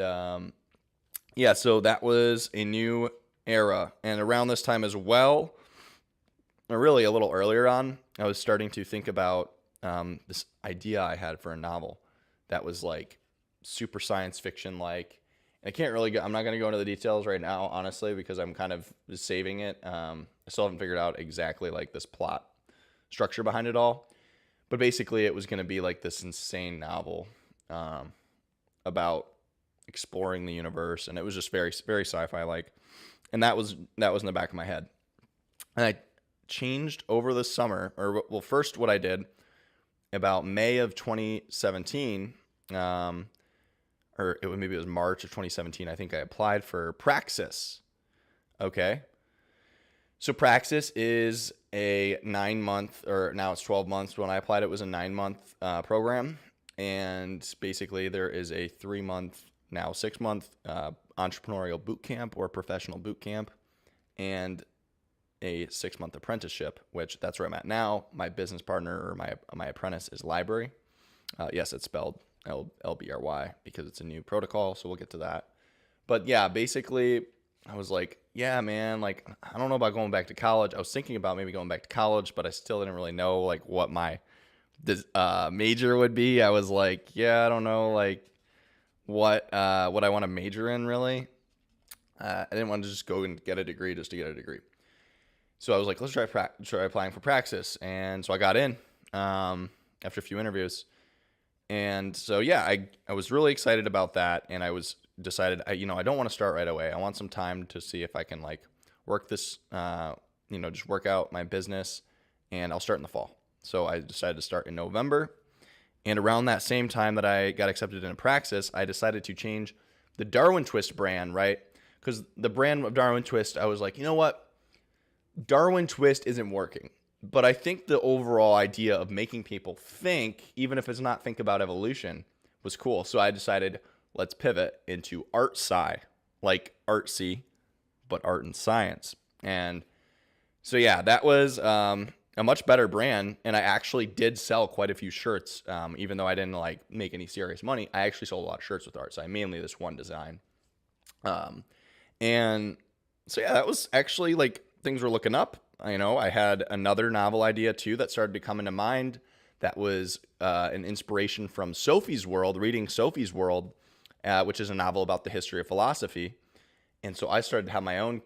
yeah, so that was a new era. And around this time as well, or really a little earlier on, I was starting to think about this idea I had for a novel that was like super science fiction like. I'm not going to go into the details right now, honestly, because I'm kind of saving it. I still haven't figured out exactly like this plot structure behind it all. But basically it was going to be like this insane novel about exploring the universe, and it was just very, very sci-fi like. And that was in the back of my head. And I changed over the summer, well, first what I did about May of 2017, maybe it was March of 2017, I think I applied for Praxis. Okay. So Praxis is a 9-month, or now it's 12 months. When I applied, it was a 9-month program. And basically there is a 3-month, now 6-month entrepreneurial boot camp or professional boot camp, and a 6-month apprenticeship, which that's where I'm at now. My business partner, or my apprentice, is LBRY. Yes, it's spelled LBRY because it's a new protocol, so we'll get to that. But yeah, basically I was like, yeah, man, like, I don't know about going back to college. I was thinking about maybe going back to college, but I still didn't really know like what my major would be. I was like, yeah, I don't know, like what I want to major in really. I didn't want to just go and get a degree just to get a degree. So I was like, let's try applying for Praxis. And so I got in after a few interviews. And so, yeah, I was really excited about that. And I decided, I don't want to start right away. I want some time to see if I can like work this, just work out my business, and I'll start in the fall. So I decided to start in November. And around that same time that I got accepted into Praxis, I decided to change the Darwin Twist brand, right? Because the brand of Darwin Twist, I was like, you know what? Darwin Twist isn't working. But I think the overall idea of making people think, even if it's not think about evolution, was cool. So I decided, let's pivot into art sci, like artsy, but art and science. And So yeah, that was a much better brand, and I actually did sell quite a few shirts, even though I didn't like make any serious money. I actually sold a lot of shirts with Artside, mainly this one design. And so yeah, that was actually like things were looking up. I had another novel idea too that started to come into mind. That was an inspiration from Sophie's World, reading Sophie's World, which is a novel about the history of philosophy. And so I started to have my own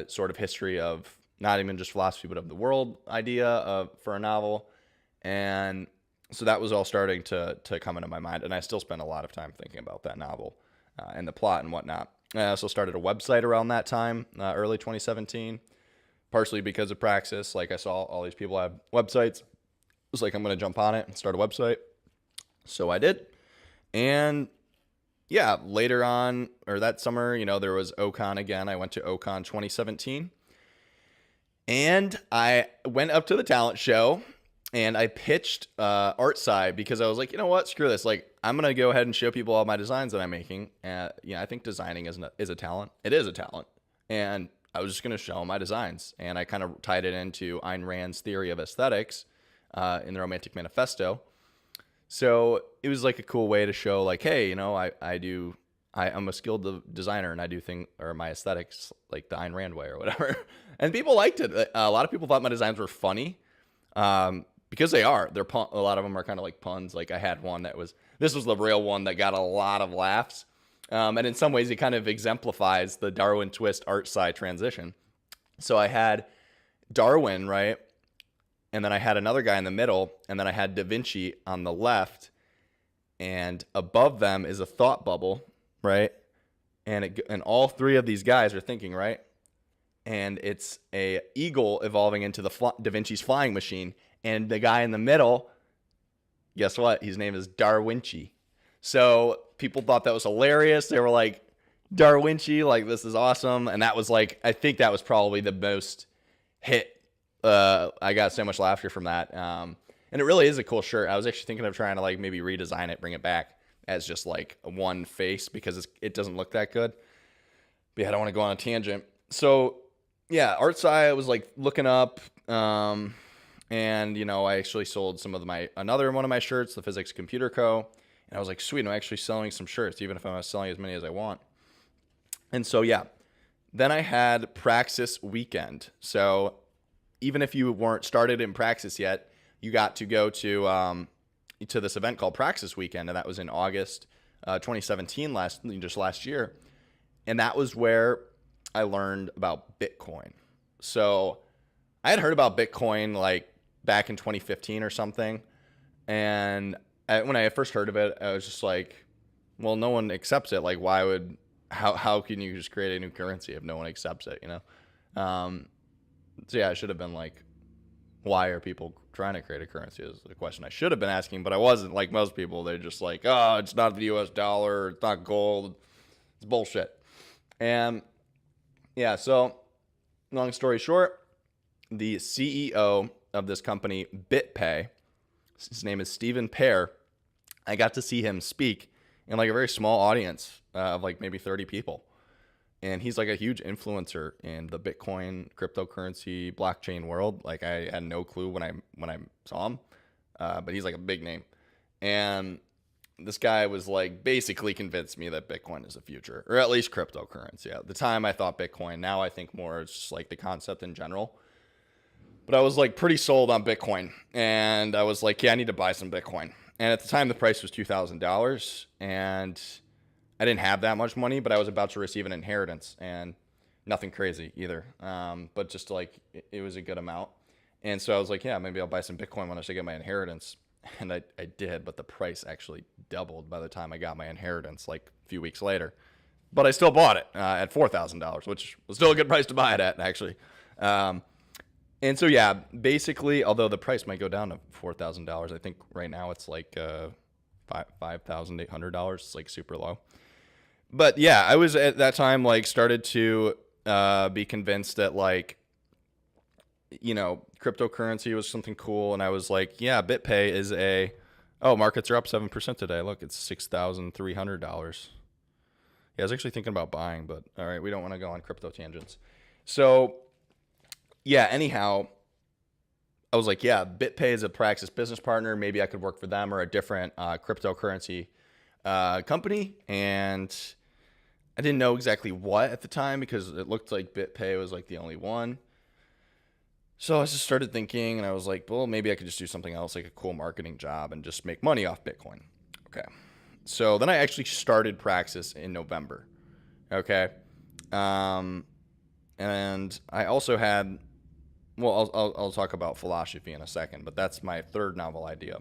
sort of history of not even just philosophy, but of the world idea for a novel. And so that was all starting to come into my mind. And I still spend a lot of time thinking about that novel and the plot and whatnot. I also started a website around that time, early 2017, partially because of Praxis. Like I saw all these people have websites. It was like, I'm going to jump on it and start a website. So I did. And yeah, later on, or that summer, there was Ocon again. I went to Ocon 2017. And I went up to the talent show and I pitched Artside because I was like, you know what, screw this. Like, I'm going to go ahead and show people all my designs that I'm making. I think designing is a talent. It is a talent. And I was just going to show them my designs. And I kind of tied it into Ayn Rand's theory of aesthetics in the Romantic Manifesto. So it was like a cool way to show like, hey, I'm a skilled designer and I do my aesthetics like the Ayn Rand way or whatever. And people liked it. A lot of people thought my designs were funny because they are. A lot of them are kind of like puns. Like I had one this was the real one that got a lot of laughs. And in some ways it kind of exemplifies the Darwin twist Artside transition. So I had Darwin, right? And then I had another guy in the middle, and then I had Da Vinci on the left, and above them is a thought bubble, right? And all three of these guys are thinking, right? And it's a eagle evolving into the Da Vinci's flying machine, and the guy in the middle, guess what? His name is Darwinci. So people thought that was hilarious. They were like, Darwinci, like this is awesome. And that was like, I think that was probably the most hit. I got so much laughter from that. And it really is a cool shirt. I was actually thinking of trying to like maybe redesign it, bring it back as just like one face because it doesn't look that good. But yeah, I don't want to go on a tangent. So yeah, Artside was like looking up, and I actually sold another one of my shirts, the Physics Computer Co. And I was like, sweet, I'm actually selling some shirts, even if I'm not selling as many as I want. And so yeah, then I had Praxis Weekend. So even if you weren't started in Praxis yet, you got to go to this event called Praxis Weekend, and that was in August 2017, just last year. And that was where I learned about Bitcoin. So I had heard about Bitcoin like back in 2015 or something, and when I first heard of it, I was just like, well, no one accepts it. Like, how can you just create a new currency if no one accepts it, So yeah, I should have been like, why are people trying to create a currency is the question I should have been asking, but I wasn't. Like most people, they're just like, oh, it's not the US dollar, it's not gold, it's bullshit. And yeah, so long story short, the CEO of this company, BitPay, his name is Stephen Pear. I got to see him speak in like a very small audience of like maybe 30 people. And he's like a huge influencer in the Bitcoin, cryptocurrency, blockchain world. Like I had no clue when I saw him, but he's like a big name. And this guy was like basically convinced me that Bitcoin is the future, or at least cryptocurrency. At the time, I thought Bitcoin. Now I think more it's just like the concept in general. But I was like pretty sold on Bitcoin, and I was like, yeah, I need to buy some Bitcoin. And at the time, the price was $2,000, and I didn't have that much money, but I was about to receive an inheritance, and nothing crazy either. But just like it was a good amount. And so I was like, yeah, maybe I'll buy some Bitcoin when I get my inheritance. And I did, but the price actually doubled by the time I got my inheritance, like a few weeks later. But I still bought it at $4,000, which was still a good price to buy it at, actually. And so, yeah, basically, although the price might go down to $4,000, I think right now it's like $5,800. It's like super low. But yeah, I was at that time like started to be convinced that like, cryptocurrency was something cool. And I was like, yeah, BitPay is markets are up 7% today. Look, it's $6,300. Yeah, I was actually thinking about buying, but all right, we don't want to go on crypto tangents. So yeah, anyhow, I was like, yeah, BitPay is a Praxis business partner. Maybe I could work for them or a different cryptocurrency company. And I didn't know exactly what at the time because it looked like BitPay was like the only one. So I just started thinking and I was like, well, maybe I could just do something else, like a cool marketing job and just make money off Bitcoin. Okay. So then I actually started Praxis in November. Okay. And I also had, well, I'll talk about philosophy in a second, but that's my third novel idea.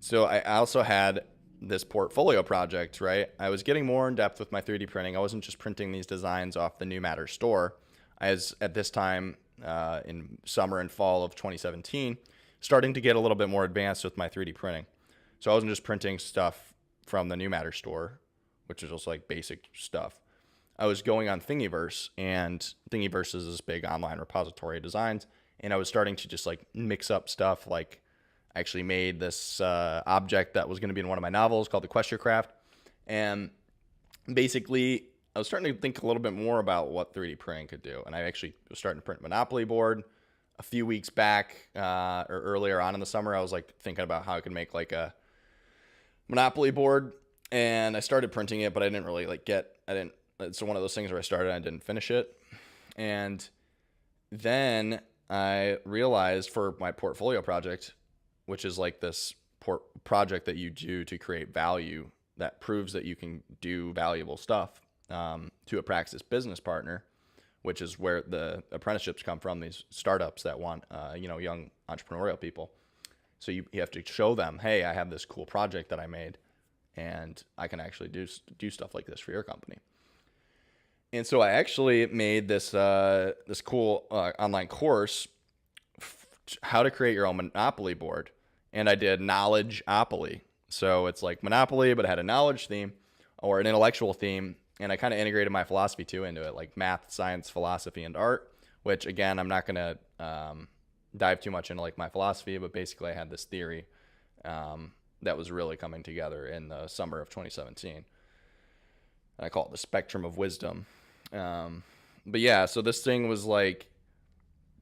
So I also had this portfolio project, right? I was getting more in depth with my 3D printing. I wasn't just printing these designs off the New Matter store. I was at this time in summer and fall of 2017, starting to get a little bit more advanced with my 3D printing. So I wasn't just printing stuff from the New Matter store, which is just like basic stuff. I was going on Thingiverse, and Thingiverse is this big online repository of designs, and I was starting to just like mix up stuff. Like I actually made this object that was going to be in one of my novels called The Questioncraft, and basically I was starting to think a little bit more about what 3D printing could do, and I actually was starting to print Monopoly board. A few weeks back or earlier on in the summer, I was like thinking about how I could make like a Monopoly board, and I started printing it, but I didn't really like it's one of those things where I started and I didn't finish it. And then I realized for my portfolio project, which is like this project that you do to create value that proves that you can do valuable stuff to a Praxis business partner, which is where the apprenticeships come from, these startups that want, young entrepreneurial people. So you have to show them, hey, I have this cool project that I made and I can actually do stuff like this for your company. And so I actually made this this cool online course, how to create your own Monopoly board. And I did knowledge-opoly. So it's like Monopoly, but it had a knowledge theme or an intellectual theme. And I kind of integrated my philosophy too into it, like math, science, philosophy, and art, which again, I'm not going to dive too much into like my philosophy, but basically I had this theory that was really coming together in the summer of 2017. I call it the spectrum of wisdom. But yeah, so this thing was like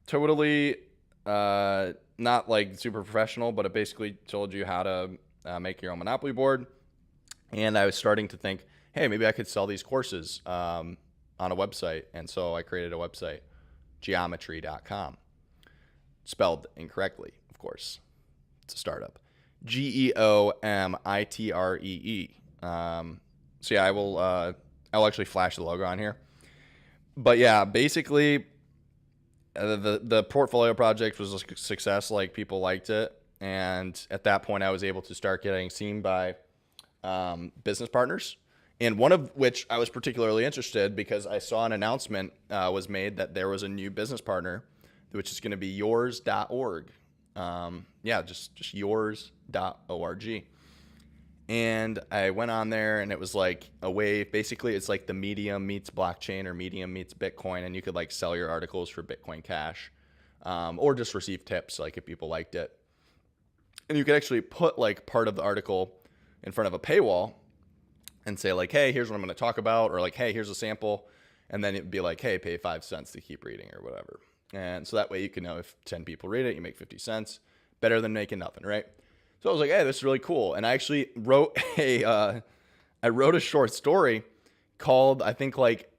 totally not like super professional, but it basically told you how to make your own Monopoly board. And I was starting to think, hey, maybe I could sell these courses on a website. And so I created a website, geometry.com. Spelled incorrectly, of course. It's a startup. GEOMITREE. So yeah, I'll actually flash the logo on here. But yeah, basically the portfolio project was a success. Like people liked it. And at that point I was able to start getting seen by business partners. And one of which I was particularly interested because I saw an announcement was made that there was a new business partner, which is going to be yours.org. Just yours.org. And I went on there and it was like a way, basically it's like the Medium meets blockchain or Medium meets Bitcoin. And you could like sell your articles for Bitcoin Cash or just receive tips like if people liked it. And you could actually put like part of the article in front of a paywall and say like, hey, here's what I'm going to talk about, or like, hey, here's a sample. And then it'd be like, hey, pay 5 cents to keep reading or whatever. And so that way you can know if 10 people read it, you make 50 cents. Better than making nothing, right? So I was like, hey, this is really cool. And I actually wrote a short story called, I think like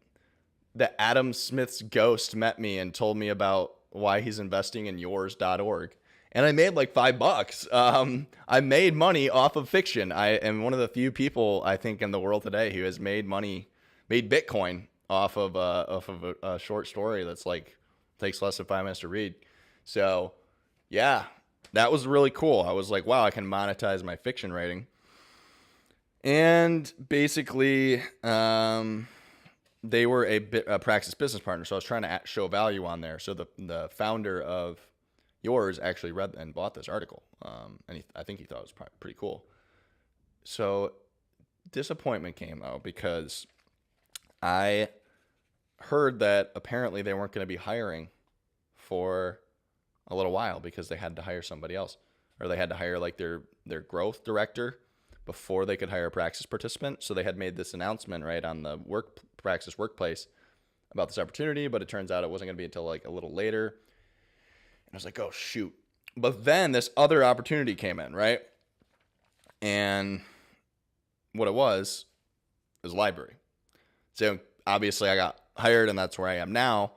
the Adam Smith's ghost met me and told me about why he's investing in yours.org. And I made like $5. I made money off of fiction. I am one of the few people I think in the world today who has made Bitcoin off of a short story that's like takes less than 5 minutes to read. So yeah, that was really cool. I was like, wow, I can monetize my fiction writing. And basically, they were a Praxis business partner. So I was trying to show value on there. So the founder of Yours actually read and bought this article. And I think he thought it was pretty cool. So disappointment came though, because I heard that apparently they weren't going to be hiring for a little while because they had to hire somebody else, or they had to hire like their growth director before they could hire a Praxis participant. So they had made this announcement right on the Praxis workplace about this opportunity, but it turns out it wasn't going to be until like a little later. And I was like, oh, shoot. But then this other opportunity came in, right? And what it was LBRY. So obviously I got hired and that's where I am now.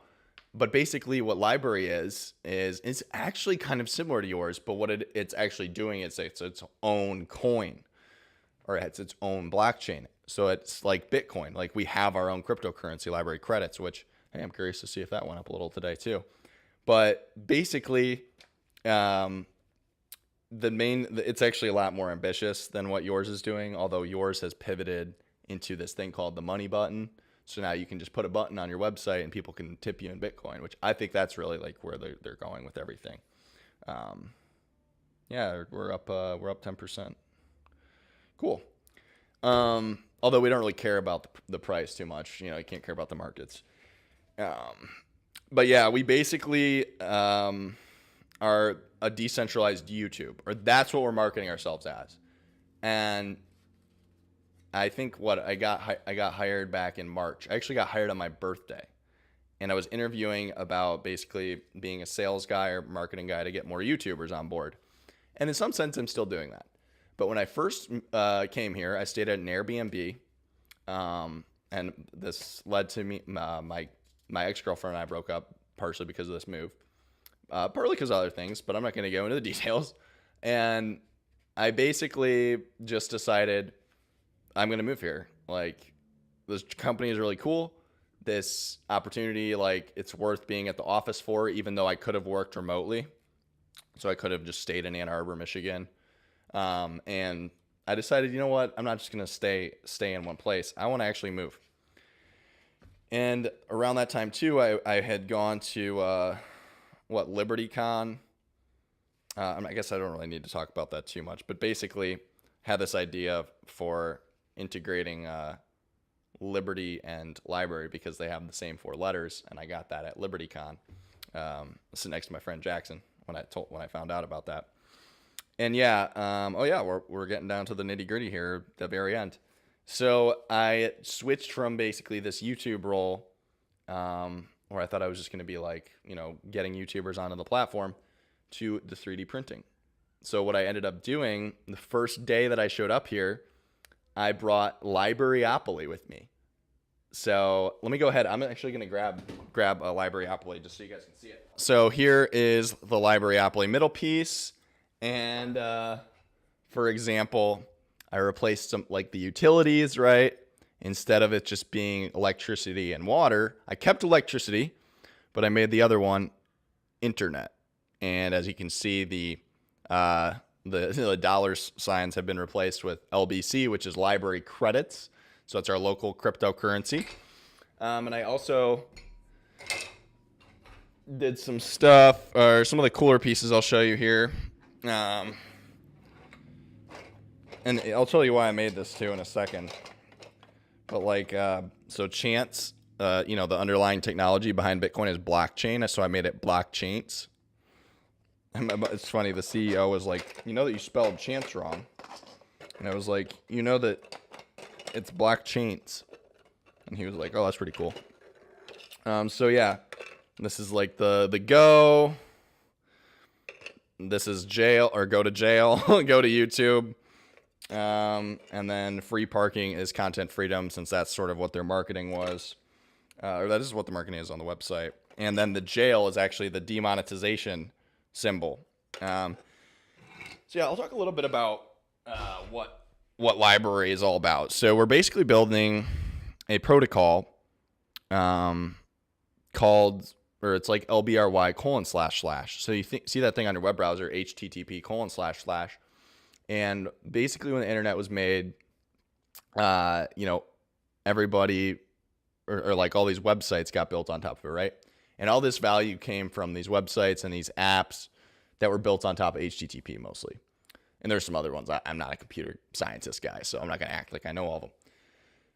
But basically what LBRY is it's actually kind of similar to yours, but what it's actually doing is it's its own coin, or it's its own blockchain. So it's like Bitcoin. Like we have our own cryptocurrency, LBRY credits, which, hey, I'm curious to see if that went up a little today too. But basically, it's actually a lot more ambitious than what yours is doing, although yours has pivoted into this thing called the money button. So now you can just put a button on your website and people can tip you in Bitcoin, which I think that's really like where they're going with everything. Yeah, we're up 10%. Cool. Although we don't really care about the price too much. You can't care about the markets. But yeah, we basically are a decentralized YouTube, or that's what we're marketing ourselves as. And I think I got hired back in March. I actually got hired on my birthday, and I was interviewing about basically being a sales guy or marketing guy to get more YouTubers on board. And in some sense, I'm still doing that. But when I first came here, I stayed at an Airbnb, and this led to me my ex-girlfriend and I broke up partially because of this move, partly because of other things, but I'm not going to go into the details. And I basically just decided I'm going to move here. Like, this company is really cool. This opportunity, like, it's worth being at the office for, even though I could have worked remotely. So I could have just stayed in Ann Arbor, Michigan. And I decided, you know what? I'm not just going to stay in one place. I want to actually move. And around that time, too, I had gone to, LibertyCon. I guess I don't really need to talk about that too much. But basically, had this idea for integrating Liberty and LBRY because they have the same 4 letters, and I got that at LibertyCon. Sitting next to my friend Jackson when I found out about that. And yeah, we're getting down to the nitty gritty here at the very end. So I switched from basically this YouTube role, where I thought I was just going to be like, getting YouTubers onto the platform, to the 3D printing. So what I ended up doing the first day that I showed up here, I brought LBRYopoly with me. So let me go ahead. I'm actually going to grab a LBRYopoly just so you guys can see it. So here is the LBRYopoly middle piece. And for example, I replaced some like the utilities, right? Instead of it just being electricity and water, I kept electricity, but I made the other one internet. And as you can see, the dollar signs have been replaced with LBC, which is LBRY credits. So it's our local cryptocurrency. And I also did some stuff, or some of the cooler pieces I'll show you here. And I'll tell you why I made this too in a second. But like, so Chance, the underlying technology behind Bitcoin is blockchain. So I made it blockchains. It's funny, the CEO was like, that you spelled chance wrong. And I was like, that it's blockchains. And he was like, oh, that's pretty cool. So yeah, this is like the go. This is jail, or go to jail, go to YouTube. And then free parking is content freedom, since that's sort of what their marketing was. Or that is what the marketing is on the website. And then the jail is actually the demonetization symbol. So yeah, I'll talk a little bit about what LBRY is all about. So we're basically building a protocol called, or it's like LBRY : // So you see that thing on your web browser, HTTP : // And basically when the internet was made, everybody or like all these websites got built on top of it, right? And all this value came from these websites and these apps that were built on top of HTTP mostly. And there's some other ones. I'm not a computer scientist guy, so I'm not going to act like I know all of them.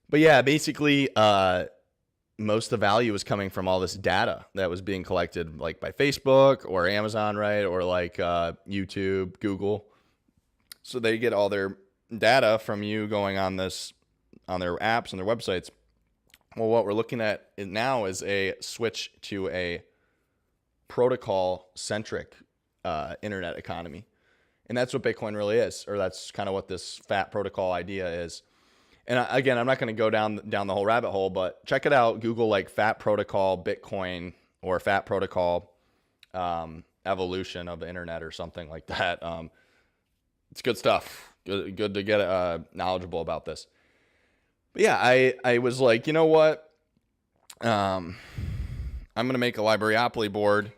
But yeah, basically, most of the value was coming from all this data that was being collected like by Facebook or Amazon, right? Or like YouTube, Google. So they get all their data from you going on their apps and their websites. Well, what we're looking at now is a switch to a protocol centric internet economy. And that's what Bitcoin really is, or that's kind of what this fat protocol idea is. And again, I'm not going to go down the whole rabbit hole, but check it out. Google like fat protocol Bitcoin or fat protocol evolution of the internet or something like that. It's good stuff. Good to get knowledgeable about this. But yeah, I was like, you know what? I'm going to make a LBRY board,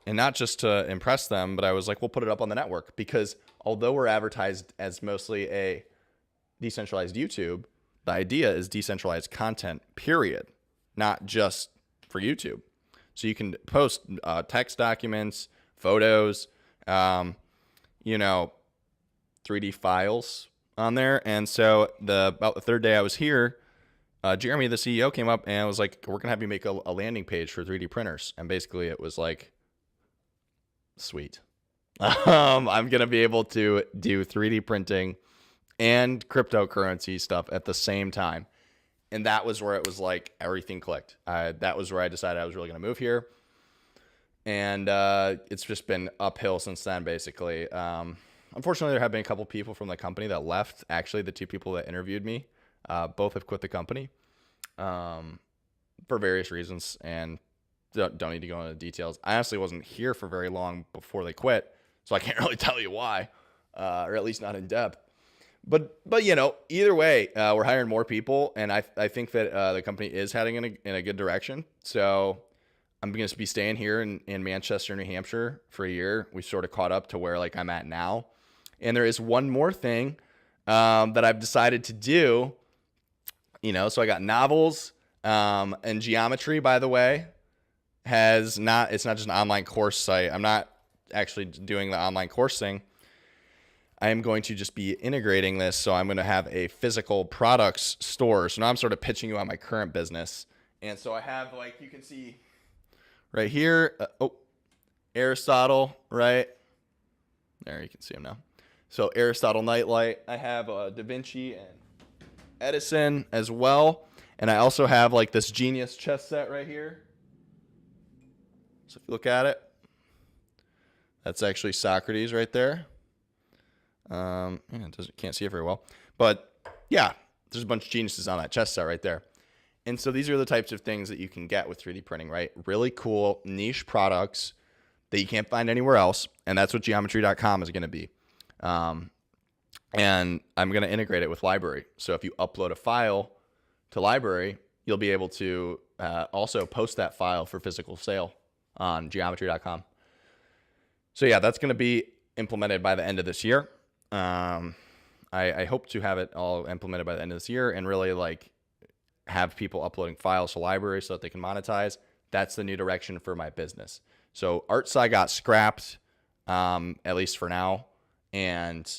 and not just to impress them, but I was like, we'll put it up on the network, because although we're advertised as mostly a decentralized YouTube, the idea is decentralized content, period, not just for YouTube. So you can post text documents, photos, 3D files on there. And so about the third day I was here, Jeremy, the CEO, came up and was like, we're going to have you make a landing page for 3D printers. And basically it was like, sweet. I'm going to be able to do 3D printing and cryptocurrency stuff at the same time. And that was where it was like everything clicked. That was where I decided I was really going to move here. And it's just been uphill since then, basically. Unfortunately, there have been a couple people from the company that left. Actually, the two people that interviewed me, both have quit the company for various reasons, and don't need to go into details. I honestly wasn't here for very long before they quit, so I can't really tell you why, or at least not in depth. But either way, we're hiring more people, and I think that the company is heading in a good direction. So I'm going to be staying here in Manchester, New Hampshire for a year. We sort of caught up to where like I'm at now. And there is one more thing that I've decided to do. So I got novels and geometry, by the way, it's not just an online course site. I'm not actually doing the online course thing. I am going to just be integrating this. So I'm going to have a physical products store. So now I'm sort of pitching you on my current business. And so I have, like, you can see right here, Aristotle, right? There, you can see him now. So Aristotle Nightlight. I have Da Vinci and Edison as well. And I also have like this Genius chess set right here. So if you look at it, that's actually Socrates right there. Can't see it very well. But yeah, there's a bunch of geniuses on that chess set right there. And so these are the types of things that you can get with 3D printing, right? Really cool niche products that you can't find anywhere else. And that's what geometry.com is going to be. And I'm going to integrate it with LBRY. So if you upload a file to LBRY, you'll be able to also post that file for physical sale on geometry.com. So yeah, that's going to be implemented by the end of this year. I hope to have it all implemented by the end of this year and really like have people uploading files to LBRY so that they can monetize. That's the new direction for my business. So ArtSci got scrapped, at least for now. And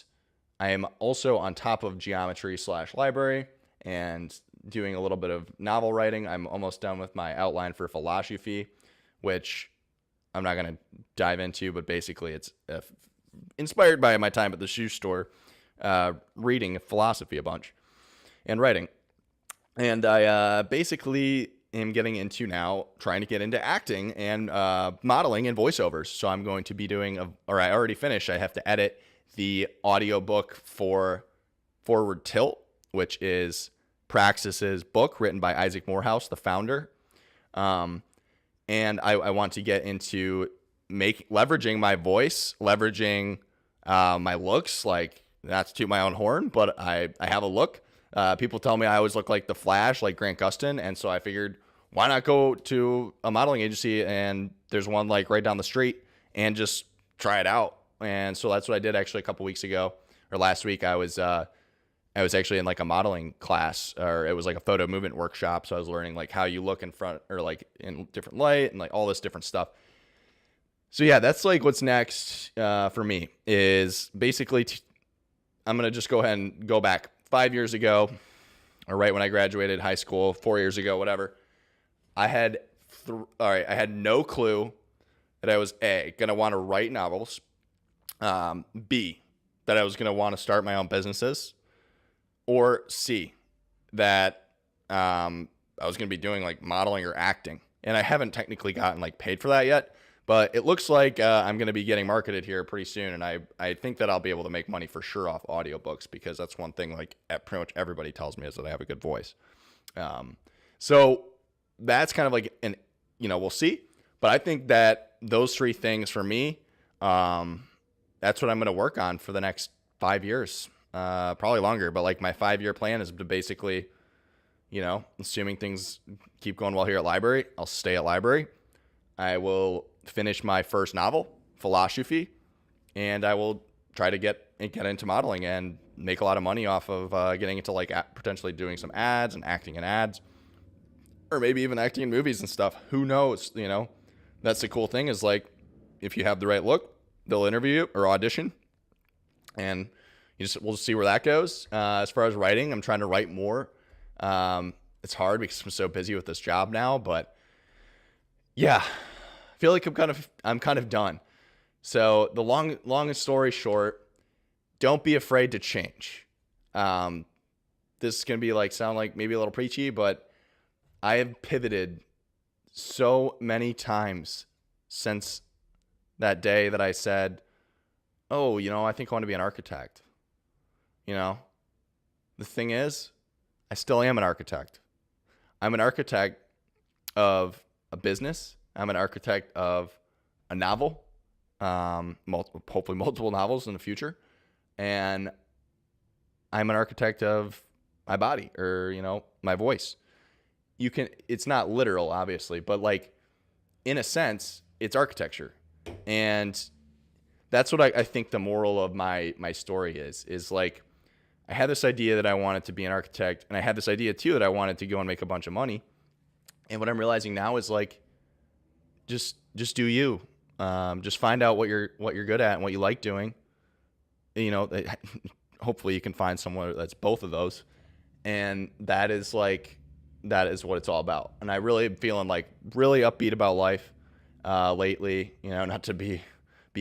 I am also on top of geometry/LBRY and doing a little bit of novel writing. I'm almost done with my outline for philosophy, which I'm not going to dive into, but basically it's inspired by my time at the shoe store, reading philosophy a bunch and writing. And I basically am getting into now trying to get into acting and modeling and voiceovers. So I'm going to be doing, I already finished. I have to edit the audiobook for Forward Tilt, which is Praxis's book written by Isaac Morehouse, the founder. And I want to get into leveraging my voice, leveraging my looks, like not to toot my own horn, but I have a look. People tell me I always look like the Flash, like Grant Gustin. And so I figured, why not go to a modeling agency, and there's one like right down the street, and just try it out. And so that's what I did actually a couple weeks ago, or last week. I was actually in like a modeling class, or it was like a photo movement workshop. So I was learning like how you look in front, or like in different light, and like all this different stuff. So yeah, that's like what's next for me is basically I'm going to just go ahead and go back 5 years ago, or right when I graduated high school, 4 years ago, whatever. I had no clue that I was A, going to want to write novels, B, that I was going to want to start my own businesses, or C, that I was going to be doing like modeling or acting. And I haven't technically gotten like paid for that yet, But it looks like I'm going to be getting marketed here pretty soon, and I think that I'll be able to make money for sure off audiobooks, because that's one thing like pretty much everybody tells me is that I have a good voice. So that's kind of like we'll see. But I think that those three things for me, that's what I'm going to work on for the next 5 years, probably longer. But like my 5-year plan is to basically, assuming things keep going well here at LBRY, I'll stay at LBRY. I will finish my first novel, Philosophy, and I will try to get into modeling and make a lot of money off of getting into like potentially doing some ads and acting in ads, or maybe even acting in movies and stuff. Who knows? That's the cool thing is like, if you have the right look, they'll interview you or audition, and we'll just see where that goes. As far as writing, I'm trying to write more. It's hard because I'm so busy with this job now, but yeah, I feel like I'm kind of done. So the long story short, don't be afraid to change. This is going to sound like maybe a little preachy, but I have pivoted so many times since that day that I said, oh, I think I want to be an architect. The thing is, I still am an architect. I'm an architect of a business. I'm an architect of a novel, hopefully multiple novels in the future. And I'm an architect of my body, or, my voice. It's not literal, obviously, but like, in a sense, it's architecture. And that's what I think the moral of my story is like, I had this idea that I wanted to be an architect, and I had this idea too that I wanted to go and make a bunch of money. And what I'm realizing now is like, just do you. Just find out what you're good at and what you like doing. Hopefully you can find someone that's both of those, and that is what it's all about. And I really am feeling like really upbeat about life lately. Not to be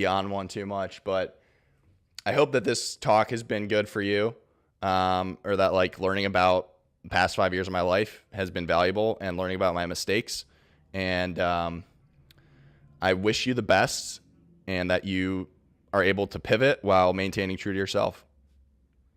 on one too much, but I hope that this talk has been good for you. Or that like learning about the past 5 years of my life has been valuable, and learning about my mistakes. And I wish you the best, and that you are able to pivot while maintaining true to yourself.